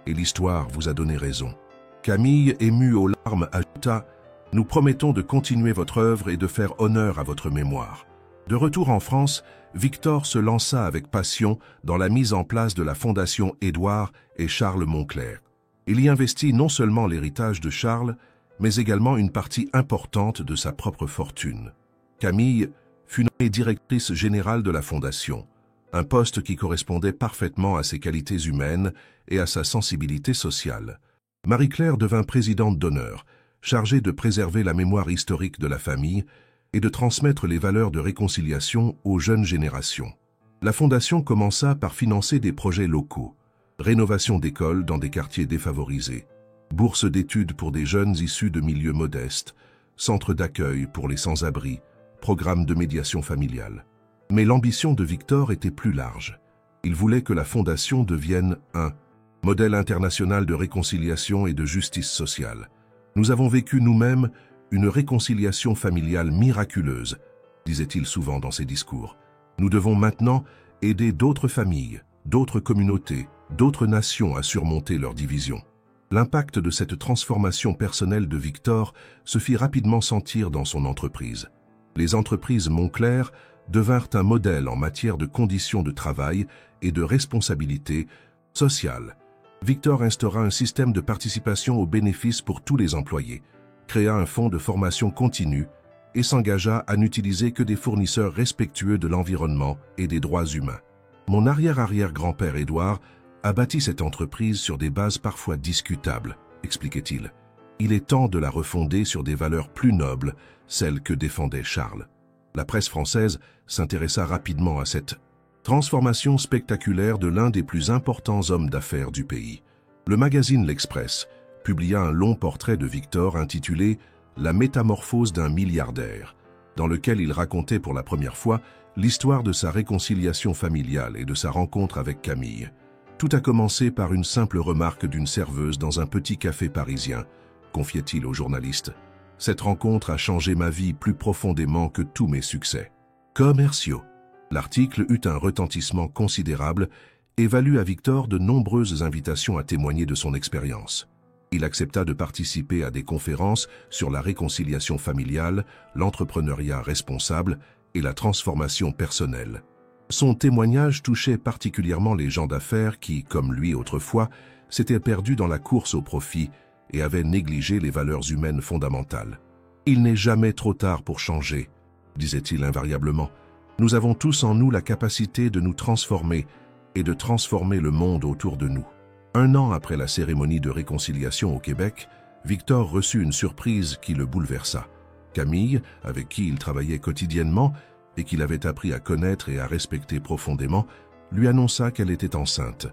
et l'histoire vous a donné raison. » Camille, émue aux larmes, ajouta « Nous promettons de continuer votre œuvre et de faire honneur à votre mémoire. » De retour en France, Victor se lança avec passion dans la mise en place de la Fondation Édouard et Charles Monclerc. Il y investit non seulement l'héritage de Charles, mais également une partie importante de sa propre fortune. Camille fut nommée directrice générale de la Fondation, un poste qui correspondait parfaitement à ses qualités humaines et à sa sensibilité sociale. Marie-Claire devint présidente d'honneur, chargée de préserver la mémoire historique de la famille et de transmettre les valeurs de réconciliation aux jeunes générations. La Fondation commença par financer des projets locaux, rénovation d'écoles dans des quartiers défavorisés, bourses d'études pour des jeunes issus de milieux modestes, centres d'accueil pour les sans-abri, programmes de médiation familiale. Mais l'ambition de Victor était plus large. Il voulait que la Fondation devienne un modèle international de réconciliation et de justice sociale. Nous avons vécu nous-mêmes une réconciliation familiale miraculeuse, disait-il souvent dans ses discours. Nous devons maintenant aider d'autres familles, d'autres communautés, d'autres nations à surmonter leurs divisions. L'impact de cette transformation personnelle de Victor se fit rapidement sentir dans son entreprise. Les entreprises Monclerc devinrent un modèle en matière de conditions de travail et de responsabilité sociale. Victor instaura un système de participation aux bénéfices pour tous les employés, créa un fonds de formation continue et s'engagea à n'utiliser que des fournisseurs respectueux de l'environnement et des droits humains. Mon arrière-arrière-grand-père Édouard a bâti cette entreprise sur des bases parfois discutables, expliquait-il. Il est temps de la refonder sur des valeurs plus nobles, celles que défendait Charles. La presse française s'intéressa rapidement à cette transformation spectaculaire de l'un des plus importants hommes d'affaires du pays. Le magazine L'Express publia un long portrait de Victor intitulé « La métamorphose d'un milliardaire », dans lequel il racontait pour la première fois l'histoire de sa réconciliation familiale et de sa rencontre avec Camille. Tout a commencé par une simple remarque d'une serveuse dans un petit café parisien, confiait-il au journaliste. Cette rencontre a changé ma vie plus profondément que tous mes succès commerciaux. L'article eut un retentissement considérable et valut à Victor de nombreuses invitations à témoigner de son expérience. Il accepta de participer à des conférences sur la réconciliation familiale, l'entrepreneuriat responsable et la transformation personnelle. Son témoignage touchait particulièrement les gens d'affaires qui, comme lui autrefois, s'étaient perdus dans la course au profit et avaient négligé les valeurs humaines fondamentales. « Il n'est jamais trop tard pour changer », disait-il invariablement. « Nous avons tous en nous la capacité de nous transformer et de transformer le monde autour de nous. » 1 an après la cérémonie de réconciliation au Québec, Victor reçut une surprise qui le bouleversa. Camille, avec qui il travaillait quotidiennement et qu'il avait appris à connaître et à respecter profondément, lui annonça qu'elle était enceinte.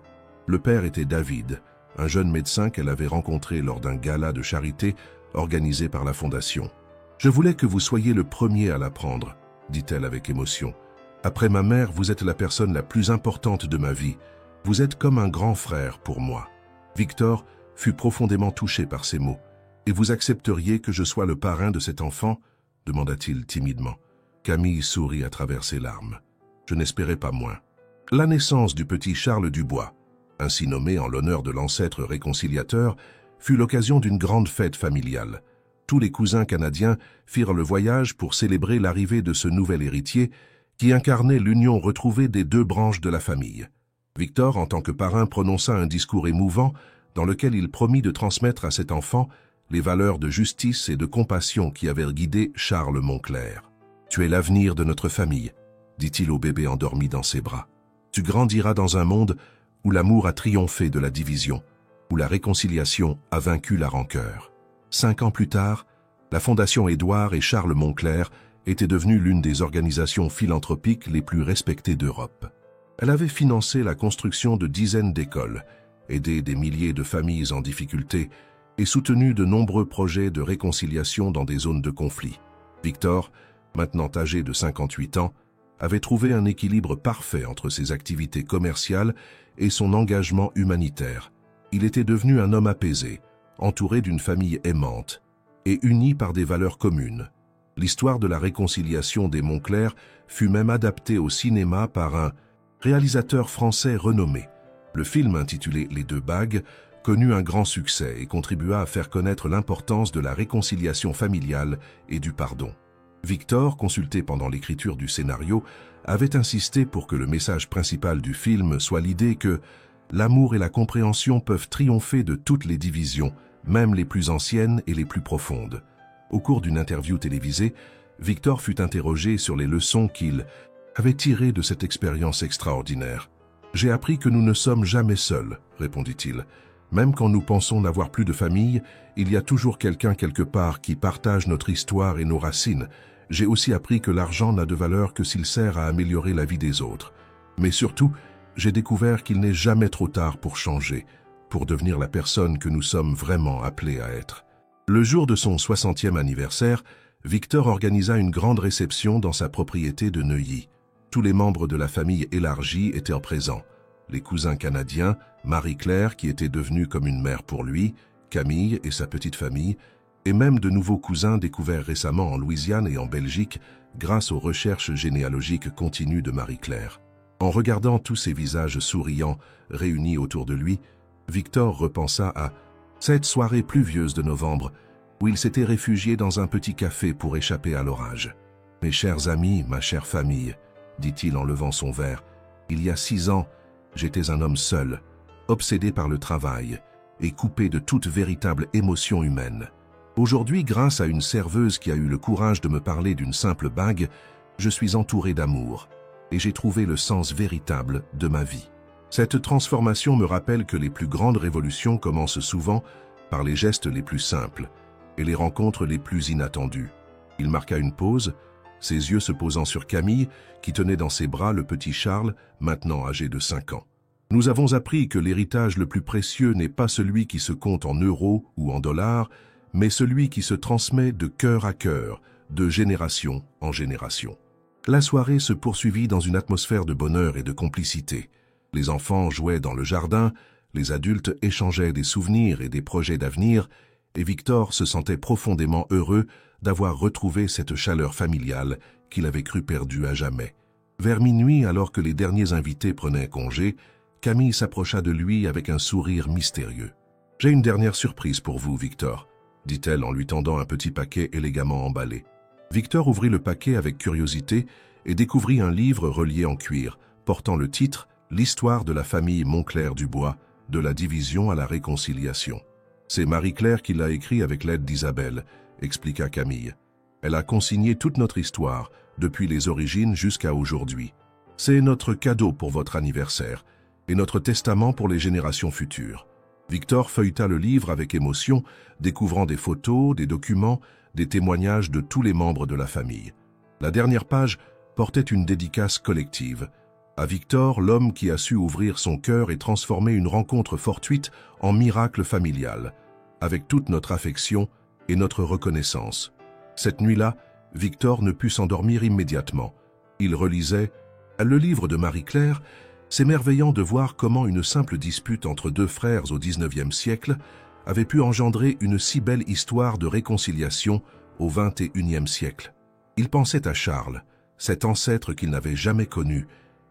Le père était David, un jeune médecin qu'elle avait rencontré lors d'un gala de charité organisé par la Fondation. « Je voulais que vous soyez le premier à l'apprendre, » dit-elle avec émotion. « Après ma mère, vous êtes la personne la plus importante de ma vie. Vous êtes comme un grand frère pour moi. » Victor fut profondément touché par ces mots. « Et vous accepteriez que je sois le parrain de cet enfant ?» demanda-t-il timidement. Camille sourit à travers ses larmes. « Je n'espérais pas moins. » La naissance du petit Charles Dubois, ainsi nommé en l'honneur de l'ancêtre réconciliateur, fut l'occasion d'une grande fête familiale. Tous les cousins canadiens firent le voyage pour célébrer l'arrivée de ce nouvel héritier qui incarnait l'union retrouvée des 2 branches de la famille. Victor, en tant que parrain, prononça un discours émouvant dans lequel il promit de transmettre à cet enfant les valeurs de justice et de compassion qui avaient guidé Charles Moncler. « Tu es l'avenir de notre famille », dit-il au bébé endormi dans ses bras. « Tu grandiras dans un monde où l'amour a triomphé de la division, où la réconciliation a vaincu la rancœur. » 5 ans plus tard, la Fondation Édouard et Charles Moncler était devenue l'une des organisations philanthropiques les plus respectées d'Europe. Elle avait financé la construction de dizaines d'écoles, aidé des milliers de familles en difficulté et soutenu de nombreux projets de réconciliation dans des zones de conflit. Victor, maintenant âgé de 58 ans, avait trouvé un équilibre parfait entre ses activités commerciales et son engagement humanitaire. Il était devenu un homme apaisé, entouré d'une famille aimante et uni par des valeurs communes. L'histoire de la réconciliation des Moncler fut même adaptée au cinéma par un réalisateur français renommé. Le film intitulé « Les 2 bagues » connut un grand succès et contribua à faire connaître l'importance de la réconciliation familiale et du pardon. Victor, consulté pendant l'écriture du scénario, avait insisté pour que le message principal du film soit l'idée que l'amour et la compréhension peuvent triompher de toutes les divisions, même les plus anciennes et les plus profondes. Au cours d'une interview télévisée, Victor fut interrogé sur les leçons qu'il avait tirées de cette expérience extraordinaire. « J'ai appris que nous ne sommes jamais seuls », répondit-il. « Même quand nous pensons n'avoir plus de famille, il y a toujours quelqu'un quelque part qui partage notre histoire et nos racines. J'ai aussi appris que l'argent n'a de valeur que s'il sert à améliorer la vie des autres. Mais surtout, j'ai découvert qu'il n'est jamais trop tard pour changer, pour devenir la personne que nous sommes vraiment appelés à être. » Le jour de son 60e anniversaire, Victor organisa une grande réception dans sa propriété de Neuilly. Tous les membres de la famille élargie étaient présents. Les cousins canadiens, Marie-Claire, qui était devenue comme une mère pour lui, Camille et sa petite famille, et même de nouveaux cousins découverts récemment en Louisiane et en Belgique grâce aux recherches généalogiques continues de Marie-Claire. En regardant tous ces visages souriants réunis autour de lui, Victor repensa à cette soirée pluvieuse de novembre où il s'était réfugié dans un petit café pour échapper à l'orage. « Mes chers amis, ma chère famille », dit-il en levant son verre, « il y a 6 ans, j'étais un homme seul, obsédé par le travail et coupé de toute véritable émotion humaine. Aujourd'hui, grâce à une serveuse qui a eu le courage de me parler d'une simple bague, je suis entouré d'amour et j'ai trouvé le sens véritable de ma vie. Cette transformation me rappelle que les plus grandes révolutions commencent souvent par les gestes les plus simples et les rencontres les plus inattendues. Il marqua une pause, ses yeux se posant sur Camille, qui tenait dans ses bras le petit Charles, maintenant âgé de 5 ans. Nous avons appris que l'héritage le plus précieux n'est pas celui qui se compte en euros ou en dollars, mais celui qui se transmet de cœur à cœur, de génération en génération. La soirée se poursuivit dans une atmosphère de bonheur et de complicité. Les enfants jouaient dans le jardin, les adultes échangeaient des souvenirs et des projets d'avenir, et Victor se sentait profondément heureux d'avoir retrouvé cette chaleur familiale qu'il avait cru perdue à jamais. Vers minuit, alors que les derniers invités prenaient congé, Camille s'approcha de lui avec un sourire mystérieux. « J'ai une dernière surprise pour vous, Victor », dit-elle en lui tendant un petit paquet élégamment emballé. Victor ouvrit le paquet avec curiosité et découvrit un livre relié en cuir, portant le titre « L'histoire de la famille Moncler-Dubois, de la division à la réconciliation ». C'est Marie-Claire qui l'a écrit avec l'aide d'Isabelle, expliqua Camille. Elle a consigné toute notre histoire, depuis les origines jusqu'à aujourd'hui. C'est notre cadeau pour votre anniversaire et notre testament pour les générations futures. Victor feuilleta le livre avec émotion, découvrant des photos, des documents, des témoignages de tous les membres de la famille. La dernière page portait une dédicace collective. À Victor, l'homme qui a su ouvrir son cœur et transformer une rencontre fortuite en miracle familial, avec toute notre affection et notre reconnaissance. Cette nuit-là, Victor ne put s'endormir immédiatement. Il relisait le livre de Marie-Claire, s'émerveillant de voir comment une simple dispute entre deux frères au XIXe siècle avait pu engendrer une si belle histoire de réconciliation au XXIe siècle. Il pensait à Charles, cet ancêtre qu'il n'avait jamais connu,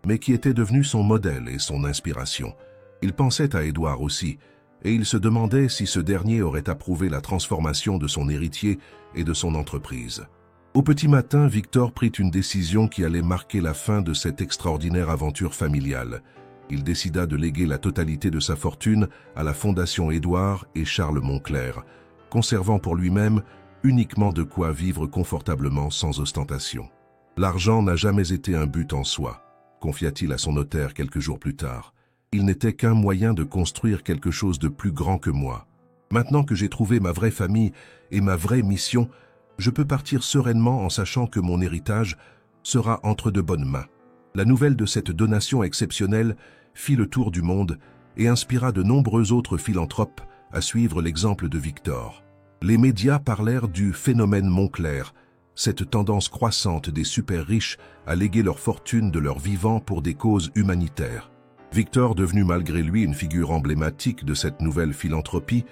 mais qui était devenu son modèle et son inspiration. Il pensait à Édouard aussi, et il se demandait si ce dernier aurait approuvé la transformation de son héritier et de son entreprise. Au petit matin, Victor prit une décision qui allait marquer la fin de cette extraordinaire aventure familiale. Il décida de léguer la totalité de sa fortune à la Fondation Édouard et Charles Moncler, conservant pour lui-même uniquement de quoi vivre confortablement sans ostentation. L'argent n'a jamais été un but en soi, confia-t-il à son notaire quelques jours plus tard. Il n'était qu'un moyen de construire quelque chose de plus grand que moi. Maintenant que j'ai trouvé ma vraie famille et ma vraie mission, je peux partir sereinement en sachant que mon héritage sera entre de bonnes mains. La nouvelle de cette donation exceptionnelle fit le tour du monde et inspira de nombreux autres philanthropes à suivre l'exemple de Victor. Les médias parlèrent du phénomène Moncler, cette tendance croissante des super riches à léguer leur fortune de leur vivant pour des causes humanitaires. Victor, devenu malgré lui une figure emblématique de cette nouvelle philanthropie,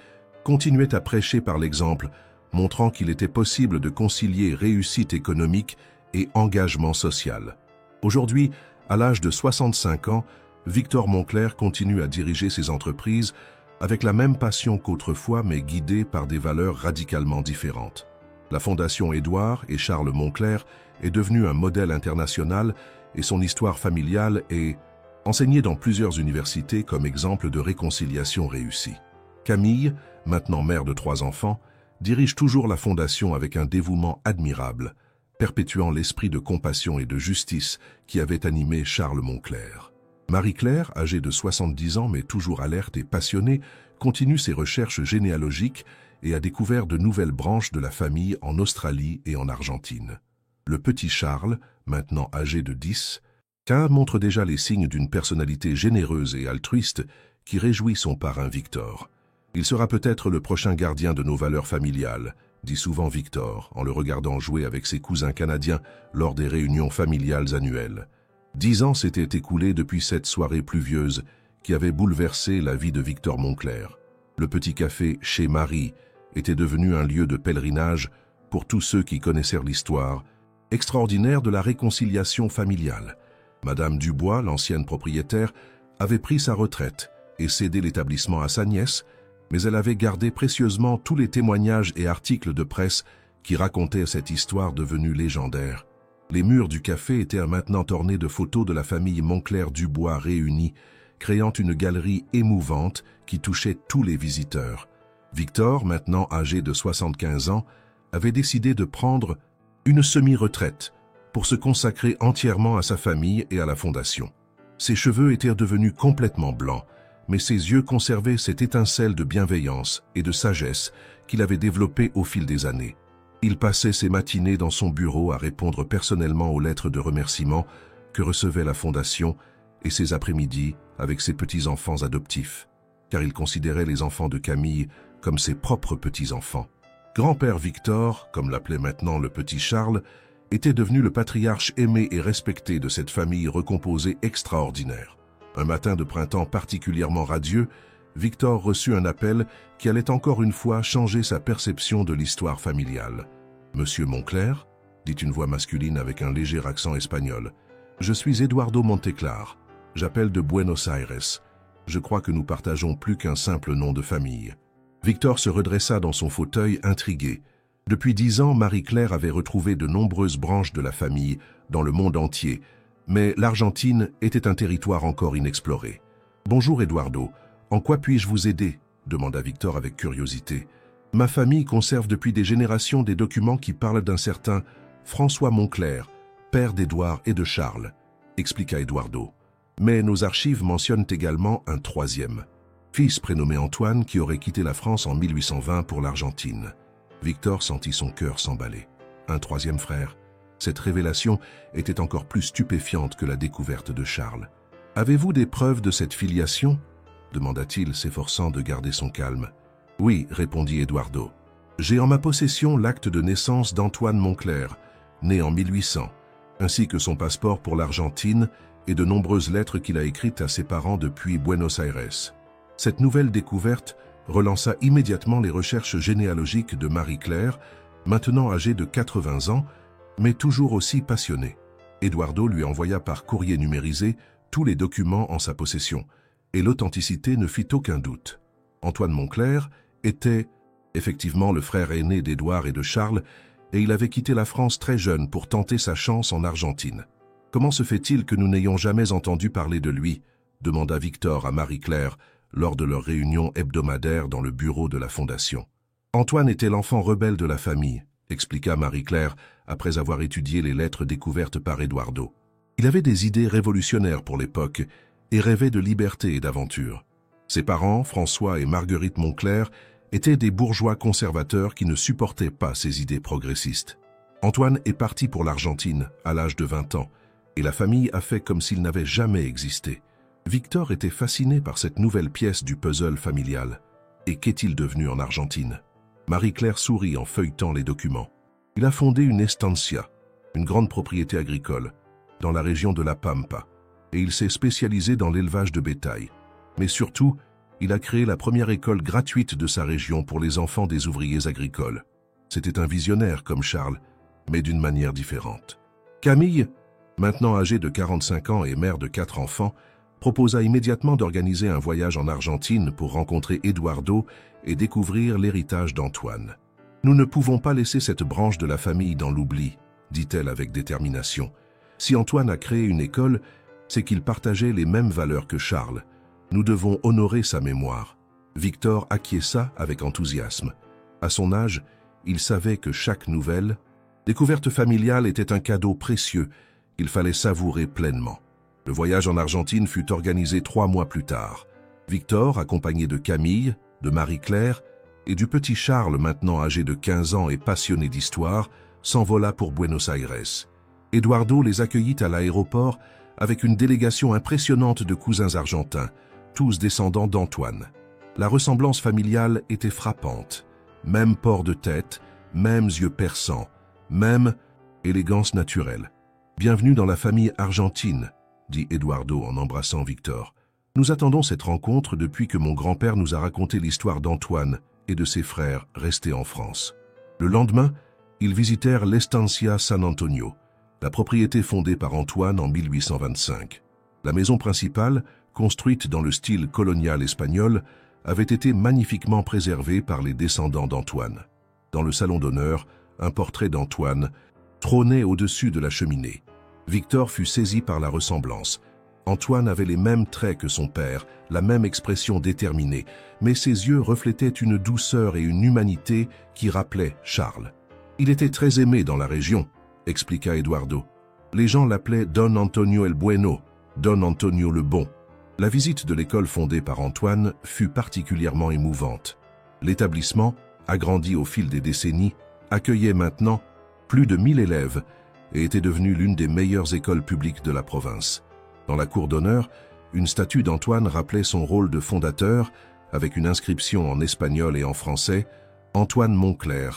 continuait à prêcher par l'exemple, montrant qu'il était possible de concilier réussite économique et engagement social. Aujourd'hui, à l'âge de 65 ans, Victor Moncler continue à diriger ses entreprises avec la même passion qu'autrefois, mais guidé par des valeurs radicalement différentes. La Fondation Édouard et Charles Moncler est devenue un modèle international et son histoire familiale est enseignée dans plusieurs universités comme exemple de réconciliation réussie. Camille, maintenant mère de 3 enfants, dirige toujours la Fondation avec un dévouement admirable, perpétuant l'esprit de compassion et de justice qui avait animé Charles Moncler. Marie-Claire, âgée de 70 ans mais toujours alerte et passionnée, continue ses recherches généalogiques et a découvert de nouvelles branches de la famille en Australie et en Argentine. Le petit Charles, maintenant âgé de 10, montre déjà les signes d'une personnalité généreuse et altruiste qui réjouit son parrain Victor. Il sera peut-être le prochain gardien de nos valeurs familiales, dit souvent Victor, en le regardant jouer avec ses cousins canadiens lors des réunions familiales annuelles. 10 ans s'étaient écoulés depuis cette soirée pluvieuse qui avait bouleversé la vie de Victor Moncler. Le petit café chez Marie était devenu un lieu de pèlerinage pour tous ceux qui connaissèrent l'histoire extraordinaire de la réconciliation familiale. Madame Dubois, l'ancienne propriétaire, avait pris sa retraite et cédé l'établissement à sa nièce, mais elle avait gardé précieusement tous les témoignages et articles de presse qui racontaient cette histoire devenue légendaire. Les murs du café étaient maintenant ornés de photos de la famille Moncler-Dubois réunie, créant une galerie émouvante qui touchait tous les visiteurs. Victor, maintenant âgé de 75 ans, avait décidé de prendre une semi-retraite pour se consacrer entièrement à sa famille et à la fondation. Ses cheveux étaient devenus complètement blancs, mais ses yeux conservaient cette étincelle de bienveillance et de sagesse qu'il avait développée au fil des années. Il passait ses matinées dans son bureau à répondre personnellement aux lettres de remerciement que recevait la fondation et ses après-midi avec ses petits-enfants adoptifs, car il considérait les enfants de Camille comme ses propres petits-enfants. Grand-père Victor, comme l'appelait maintenant le petit Charles, était devenu le patriarche aimé et respecté de cette famille recomposée extraordinaire. Un matin de printemps particulièrement radieux, Victor reçut un appel qui allait encore une fois changer sa perception de l'histoire familiale. « Monsieur Moncler ?» dit une voix masculine avec un léger accent espagnol. « Je suis Eduardo Monteclar. J'appelle de Buenos Aires. Je crois que nous partageons plus qu'un simple nom de famille. » Victor se redressa dans son fauteuil, intrigué. Depuis 10 ans, Marie-Claire avait retrouvé de nombreuses branches de la famille dans le monde entier, mais l'Argentine était un territoire encore inexploré. « Bonjour Eduardo, en quoi puis-je vous aider ?» demanda Victor avec curiosité. « Ma famille conserve depuis des générations des documents qui parlent d'un certain François Moncler, père d'Édouard et de Charles, » expliqua Eduardo. « Mais nos archives mentionnent également un troisième fils prénommé Antoine qui aurait quitté la France en 1820 pour l'Argentine. » Victor sentit son cœur s'emballer. Un troisième frère. Cette révélation était encore plus stupéfiante que la découverte de Charles. « Avez-vous des preuves de cette filiation ?» demanda-t-il, s'efforçant de garder son calme. « Oui, répondit Eduardo. J'ai en ma possession l'acte de naissance d'Antoine Moncler, né en 1800, ainsi que son passeport pour l'Argentine et de nombreuses lettres qu'il a écrites à ses parents depuis Buenos Aires. » Cette nouvelle découverte relança immédiatement les recherches généalogiques de Marie-Claire, maintenant âgée de 80 ans, mais toujours aussi passionnée. Eduardo lui envoya par courrier numérisé tous les documents en sa possession, et l'authenticité ne fit aucun doute. Antoine Moncler était effectivement le frère aîné d'Édouard et de Charles, et il avait quitté la France très jeune pour tenter sa chance en Argentine. « Comment se fait-il que nous n'ayons jamais entendu parler de lui ?» demanda Victor à Marie-Claire, lors de leur réunion hebdomadaire dans le bureau de la Fondation. Antoine était l'enfant rebelle de la famille, expliqua Marie-Claire après avoir étudié les lettres découvertes par Eduardo. Il avait des idées révolutionnaires pour l'époque et rêvait de liberté et d'aventure. Ses parents, François et Marguerite Moncler, étaient des bourgeois conservateurs qui ne supportaient pas ces idées progressistes. Antoine est parti pour l'Argentine à l'âge de 20 ans et la famille a fait comme s'il n'avait jamais existé. Victor était fasciné par cette nouvelle pièce du puzzle familial. Et qu'est-il devenu en Argentine? Marie-Claire sourit en feuilletant les documents. Il a fondé une estancia, une grande propriété agricole, dans la région de la Pampa, et il s'est spécialisé dans l'élevage de bétail. Mais surtout, il a créé la première école gratuite de sa région pour les enfants des ouvriers agricoles. C'était un visionnaire comme Charles, mais d'une manière différente. Camille, maintenant âgée de 45 ans et mère de 4 enfants, proposa immédiatement d'organiser un voyage en Argentine pour rencontrer Eduardo et découvrir l'héritage d'Antoine. « Nous ne pouvons pas laisser cette branche de la famille dans l'oubli, » dit-elle avec détermination. « Si Antoine a créé une école, c'est qu'il partageait les mêmes valeurs que Charles. Nous devons honorer sa mémoire. » Victor acquiesça avec enthousiasme. À son âge, il savait que chaque nouvelle découverte familiale était un cadeau précieux qu'il fallait savourer pleinement. Le voyage en Argentine fut organisé 3 mois plus tard. Victor, accompagné de Camille, de Marie-Claire et du petit Charles, maintenant âgé de 15 ans et passionné d'histoire, s'envola pour Buenos Aires. Eduardo les accueillit à l'aéroport avec une délégation impressionnante de cousins argentins, tous descendants d'Antoine. La ressemblance familiale était frappante. Même port de tête, mêmes yeux perçants, même élégance naturelle. « Bienvenue dans la famille argentine », dit Eduardo en embrassant Victor. « Nous attendons cette rencontre depuis que mon grand-père nous a raconté l'histoire d'Antoine et de ses frères restés en France. » Le lendemain, ils visitèrent l'Estancia San Antonio, la propriété fondée par Antoine en 1825. La maison principale, construite dans le style colonial espagnol, avait été magnifiquement préservée par les descendants d'Antoine. Dans le salon d'honneur, un portrait d'Antoine trônait au-dessus de la cheminée. Victor fut saisi par la ressemblance. Antoine avait les mêmes traits que son père, la même expression déterminée, mais ses yeux reflétaient une douceur et une humanité qui rappelaient Charles. Il était très aimé dans la région, expliqua Eduardo. Les gens l'appelaient Don Antonio el Bueno, Don Antonio le Bon. La visite de l'école fondée par Antoine fut particulièrement émouvante. L'établissement, agrandi au fil des décennies, accueillait maintenant plus de 1000 élèves et était devenu l'une des meilleures écoles publiques de la province. Dans la cour d'honneur, une statue d'Antoine rappelait son rôle de fondateur avec une inscription en espagnol et en français « Antoine Moncler,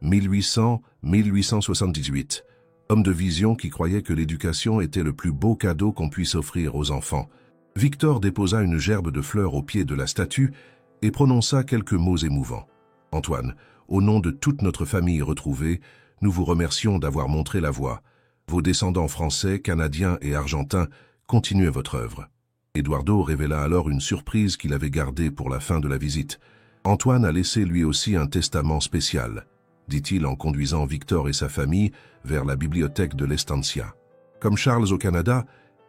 1800-1878 », homme de vision qui croyait que l'éducation était le plus beau cadeau qu'on puisse offrir aux enfants. Victor déposa une gerbe de fleurs au pied de la statue et prononça quelques mots émouvants. « Antoine, au nom de toute notre famille retrouvée, nous vous remercions d'avoir montré la voie. Vos descendants français, canadiens et argentins continuez votre œuvre. » Eduardo révéla alors une surprise qu'il avait gardée pour la fin de la visite. Antoine a laissé lui aussi un testament spécial, dit-il en conduisant Victor et sa famille vers la bibliothèque de l'Estancia. Comme Charles au Canada,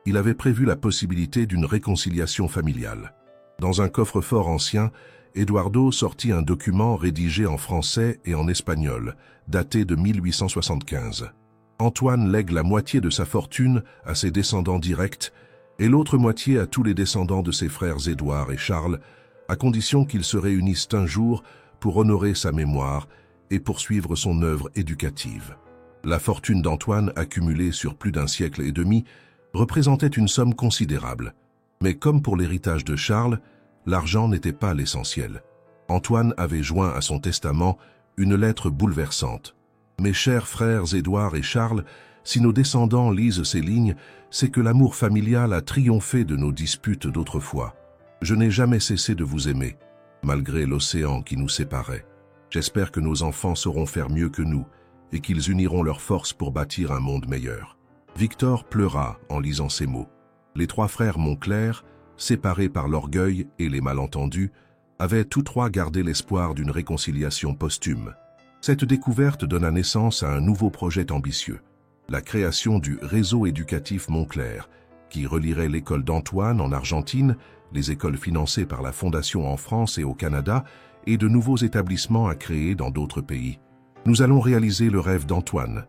il avait prévu la possibilité d'une réconciliation familiale. Dans un coffre-fort ancien, Eduardo sortit un document rédigé en français et en espagnol, daté de 1875. Antoine lègue la moitié de sa fortune à ses descendants directs et l'autre moitié à tous les descendants de ses frères Édouard et Charles, à condition qu'ils se réunissent un jour pour honorer sa mémoire et poursuivre son œuvre éducative. La fortune d'Antoine, accumulée sur plus d'un siècle et demi, représentait une somme considérable. Mais comme pour l'héritage de Charles, l'argent n'était pas l'essentiel. Antoine avait joint à son testament une lettre bouleversante. « Mes chers frères Édouard et Charles, si nos descendants lisent ces lignes, c'est que l'amour familial a triomphé de nos disputes d'autrefois. Je n'ai jamais cessé de vous aimer, malgré l'océan qui nous séparait. J'espère que nos enfants sauront faire mieux que nous et qu'ils uniront leurs forces pour bâtir un monde meilleur. » Victor pleura en lisant ces mots. Les trois frères Moncler, séparés par l'orgueil et les malentendus, avaient tous trois gardé l'espoir d'une réconciliation posthume. Cette découverte donna naissance à un nouveau projet ambitieux, la création du réseau éducatif Moncler, qui relierait l'école d'Antoine en Argentine, les écoles financées par la Fondation en France et au Canada, et de nouveaux établissements à créer dans d'autres pays. « Nous allons réaliser le rêve d'Antoine »,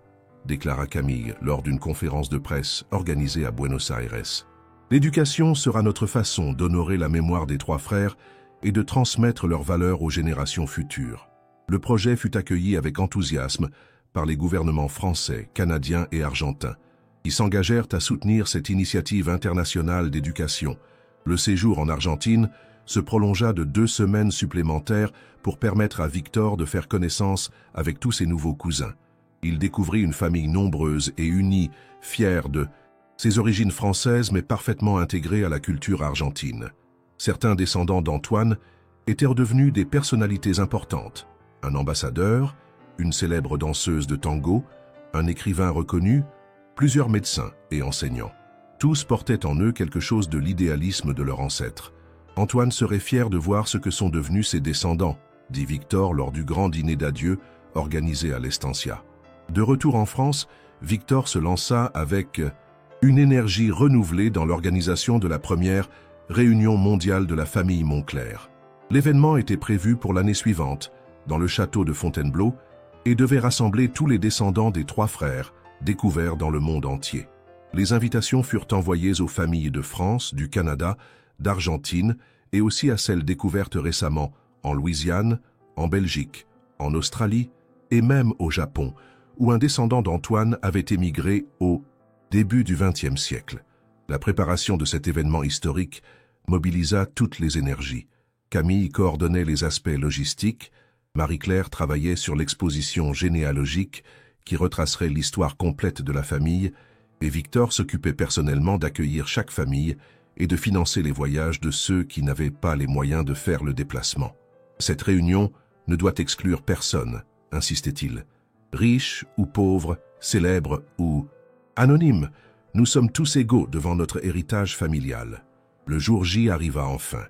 déclara Camille lors d'une conférence de presse organisée à Buenos Aires. « L'éducation sera notre façon d'honorer la mémoire des trois frères et de transmettre leurs valeurs aux générations futures. » Le projet fut accueilli avec enthousiasme par les gouvernements français, canadiens et argentins, qui s'engagèrent à soutenir cette initiative internationale d'éducation. Le séjour en Argentine se prolongea de 2 semaines supplémentaires pour permettre à Victor de faire connaissance avec tous ses nouveaux cousins. Il découvrit une famille nombreuse et unie, fière de ses origines françaises mais parfaitement intégrée à la culture argentine. Certains descendants d'Antoine étaient devenus des personnalités importantes. Un ambassadeur, une célèbre danseuse de tango, un écrivain reconnu, plusieurs médecins et enseignants. Tous portaient en eux quelque chose de l'idéalisme de leurs ancêtres. Antoine serait fier de voir ce que sont devenus ses descendants, dit Victor lors du grand dîner d'adieu organisé à l'Estancia. De retour en France, Victor se lança avec une énergie renouvelée dans l'organisation de la première réunion mondiale de la famille Moncler. L'événement était prévu pour l'année suivante, dans le château de Fontainebleau, et devait rassembler tous les descendants des trois frères, découverts dans le monde entier. Les invitations furent envoyées aux familles de France, du Canada, d'Argentine, et aussi à celles découvertes récemment en Louisiane, en Belgique, en Australie et même au Japon, où un descendant d'Antoine avait émigré au début du XXe siècle. La préparation de cet événement historique mobilisa toutes les énergies. Camille coordonnait les aspects logistiques, Marie-Claire travaillait sur l'exposition généalogique qui retracerait l'histoire complète de la famille, et Victor s'occupait personnellement d'accueillir chaque famille et de financer les voyages de ceux qui n'avaient pas les moyens de faire le déplacement. Cette réunion ne doit exclure personne, insistait-il. Riche ou pauvre, célèbre ou anonyme, nous sommes tous égaux devant notre héritage familial. Le jour J arriva enfin.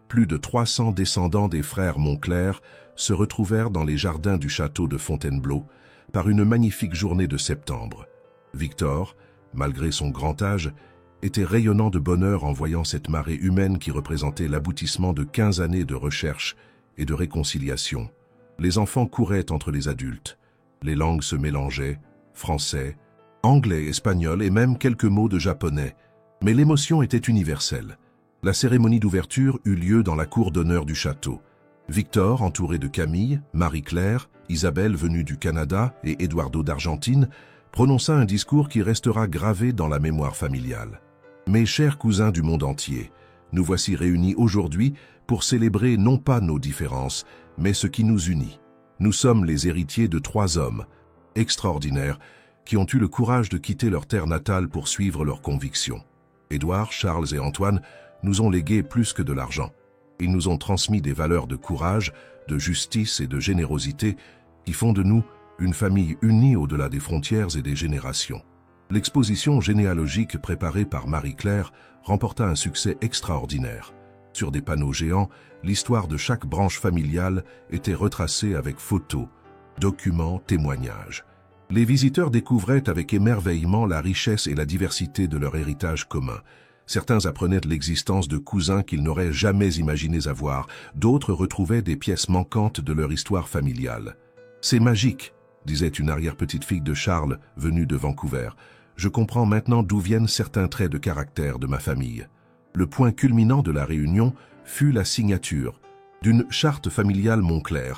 Plus de 300 descendants des frères Moncler se retrouvèrent dans les jardins du château de Fontainebleau par une magnifique journée de septembre. Victor, malgré son grand âge, était rayonnant de bonheur en voyant cette marée humaine qui représentait l'aboutissement de 15 années de recherche et de réconciliation. Les enfants couraient entre les adultes. Les langues se mélangeaient, français, anglais, espagnol et même quelques mots de japonais. Mais l'émotion était universelle. La cérémonie d'ouverture eut lieu dans la cour d'honneur du château. Victor, entouré de Camille, Marie-Claire, Isabelle venue du Canada et Eduardo d'Argentine, prononça un discours qui restera gravé dans la mémoire familiale. Mes chers cousins du monde entier, nous voici réunis aujourd'hui pour célébrer non pas nos différences, mais ce qui nous unit. Nous sommes les héritiers de 3 hommes extraordinaires qui ont eu le courage de quitter leur terre natale pour suivre leurs convictions. Édouard, Charles et Antoine nous ont légué plus que de l'argent. Ils nous ont transmis des valeurs de courage, de justice et de générosité qui font de nous une famille unie au-delà des frontières et des générations. L'exposition généalogique préparée par Marie-Claire remporta un succès extraordinaire. Sur des panneaux géants, l'histoire de chaque branche familiale était retracée avec photos, documents, témoignages. Les visiteurs découvraient avec émerveillement la richesse et la diversité de leur héritage commun. Certains apprenaient de l'existence de cousins qu'ils n'auraient jamais imaginé avoir, d'autres retrouvaient des pièces manquantes de leur histoire familiale. « C'est magique », disait une arrière-petite-fille de Charles, venue de Vancouver. « Je comprends maintenant d'où viennent certains traits de caractère de ma famille. » Le point culminant de la réunion fut la signature d'une charte familiale Moncler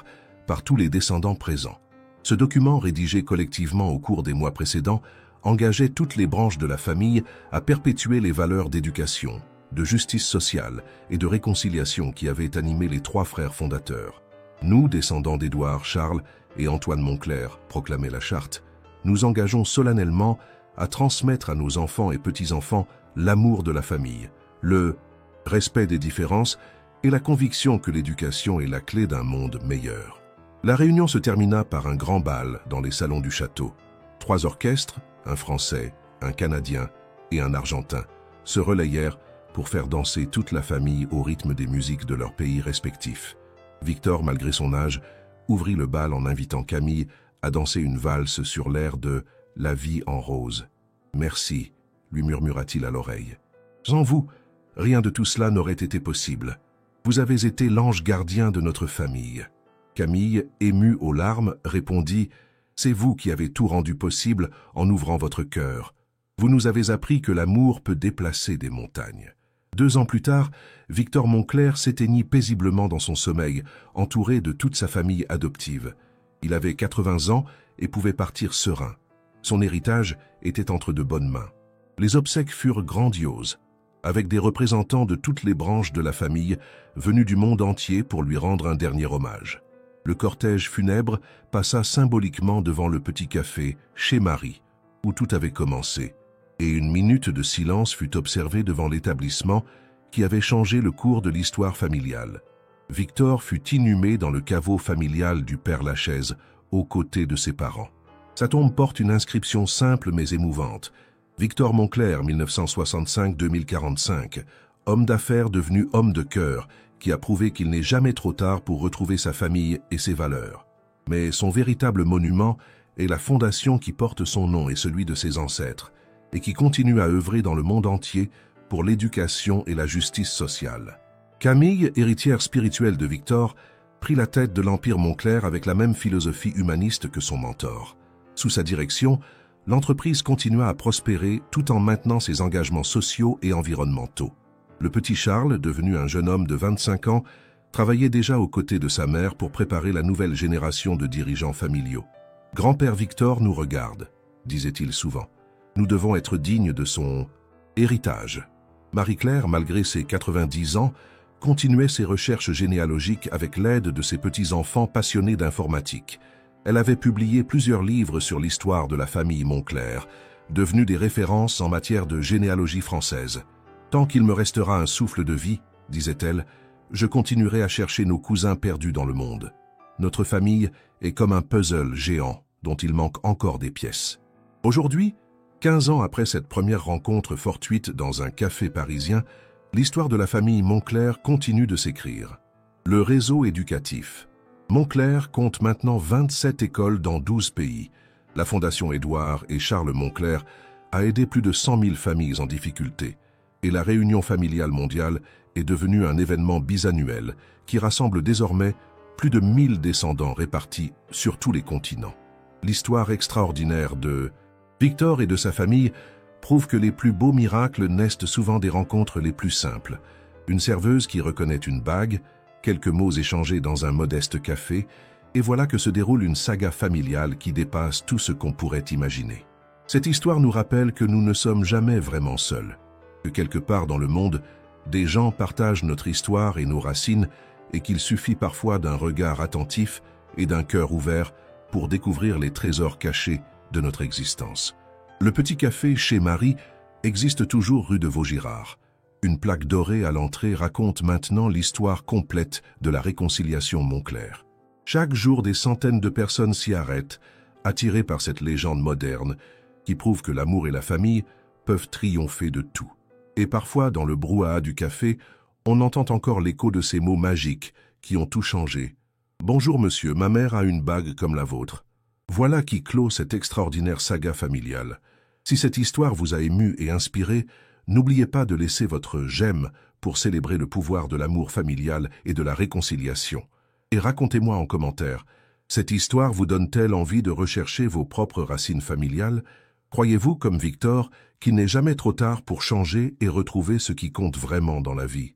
par tous les descendants présents. Ce document, rédigé collectivement au cours des mois précédents, engageait toutes les branches de la famille à perpétuer les valeurs d'éducation, de justice sociale et de réconciliation qui avaient animé les 3 frères fondateurs. Nous, descendants d'Édouard, Charles et Antoine Moncler, proclamait la charte, nous engageons solennellement à transmettre à nos enfants et petits-enfants l'amour de la famille, le respect des différences et la conviction que l'éducation est la clé d'un monde meilleur. La réunion se termina par un grand bal dans les salons du château. 3 orchestres, un Français, un Canadien et un Argentin, se relayèrent pour faire danser toute la famille au rythme des musiques de leurs pays respectifs. Victor, malgré son âge, ouvrit le bal en invitant Camille à danser une valse sur l'air de « La vie en rose ». « Merci », lui murmura-t-il à l'oreille. « Sans vous, rien de tout cela n'aurait été possible. Vous avez été l'ange gardien de notre famille. » Camille, émue aux larmes, répondit « C'est vous qui avez tout rendu possible en ouvrant votre cœur. Vous nous avez appris que l'amour peut déplacer des montagnes. » 2 ans plus tard, Victor Moncler s'éteignit paisiblement dans son sommeil, entouré de toute sa famille adoptive. Il avait 80 ans et pouvait partir serein. Son héritage était entre de bonnes mains. Les obsèques furent grandioses, avec des représentants de toutes les branches de la famille venus du monde entier pour lui rendre un dernier hommage. Le cortège funèbre passa symboliquement devant le petit café chez Marie, où tout avait commencé, et une minute de silence fut observée devant l'établissement qui avait changé le cours de l'histoire familiale. Victor fut inhumé dans le caveau familial du Père Lachaise, aux côtés de ses parents. Sa tombe porte une inscription simple mais émouvante. Victor Moncler, 1965-2045, homme d'affaires devenu homme de cœur, qui a prouvé qu'il n'est jamais trop tard pour retrouver sa famille et ses valeurs. Mais son véritable monument est la fondation qui porte son nom et celui de ses ancêtres, et qui continue à œuvrer dans le monde entier pour l'éducation et la justice sociale. Camille, héritière spirituelle de Victor, prit la tête de l'Empire Moncler avec la même philosophie humaniste que son mentor. Sous sa direction, l'entreprise continua à prospérer tout en maintenant ses engagements sociaux et environnementaux. Le petit Charles, devenu un jeune homme de 25 ans, travaillait déjà aux côtés de sa mère pour préparer la nouvelle génération de dirigeants familiaux. « Grand-père Victor nous regarde », disait-il souvent. « Nous devons être dignes de son héritage. » Marie-Claire, malgré ses 90 ans, continuait ses recherches généalogiques avec l'aide de ses petits-enfants passionnés d'informatique. Elle avait publié plusieurs livres sur l'histoire de la famille Moncler, devenus des références en matière de généalogie française. « Tant qu'il me restera un souffle de vie, disait-elle, je continuerai à chercher nos cousins perdus dans le monde. Notre famille est comme un puzzle géant dont il manque encore des pièces. » Aujourd'hui, 15 ans après cette première rencontre fortuite dans un café parisien, l'histoire de la famille Moncler continue de s'écrire. Le réseau éducatif. Moncler compte maintenant 27 écoles dans 12 pays. La Fondation Édouard et Charles Moncler a aidé plus de 100 000 familles en difficulté, et la Réunion familiale mondiale est devenue un événement bisannuel qui rassemble désormais plus de 1000 descendants répartis sur tous les continents. L'histoire extraordinaire de Victor et de sa famille prouve que les plus beaux miracles naissent souvent des rencontres les plus simples. Une serveuse qui reconnaît une bague, quelques mots échangés dans un modeste café, et voilà que se déroule une saga familiale qui dépasse tout ce qu'on pourrait imaginer. Cette histoire nous rappelle que nous ne sommes jamais vraiment seuls, que quelque part dans le monde, des gens partagent notre histoire et nos racines, et qu'il suffit parfois d'un regard attentif et d'un cœur ouvert pour découvrir les trésors cachés de notre existence. Le petit café chez Marie existe toujours rue de Vaugirard. Une plaque dorée à l'entrée raconte maintenant l'histoire complète de la réconciliation Montclair. Chaque jour, des centaines de personnes s'y arrêtent, attirées par cette légende moderne qui prouve que l'amour et la famille peuvent triompher de tout. Et parfois, dans le brouhaha du café, on entend encore l'écho de ces mots magiques qui ont tout changé. « Bonjour monsieur, ma mère a une bague comme la vôtre. » Voilà qui clôt cette extraordinaire saga familiale. Si cette histoire vous a ému et inspiré, n'oubliez pas de laisser votre j'aime pour célébrer le pouvoir de l'amour familial et de la réconciliation. Et racontez-moi en commentaire, cette histoire vous donne-t-elle envie de rechercher vos propres racines familiales? Croyez-vous, comme Victor, qu'il n'est jamais trop tard pour changer et retrouver ce qui compte vraiment dans la vie?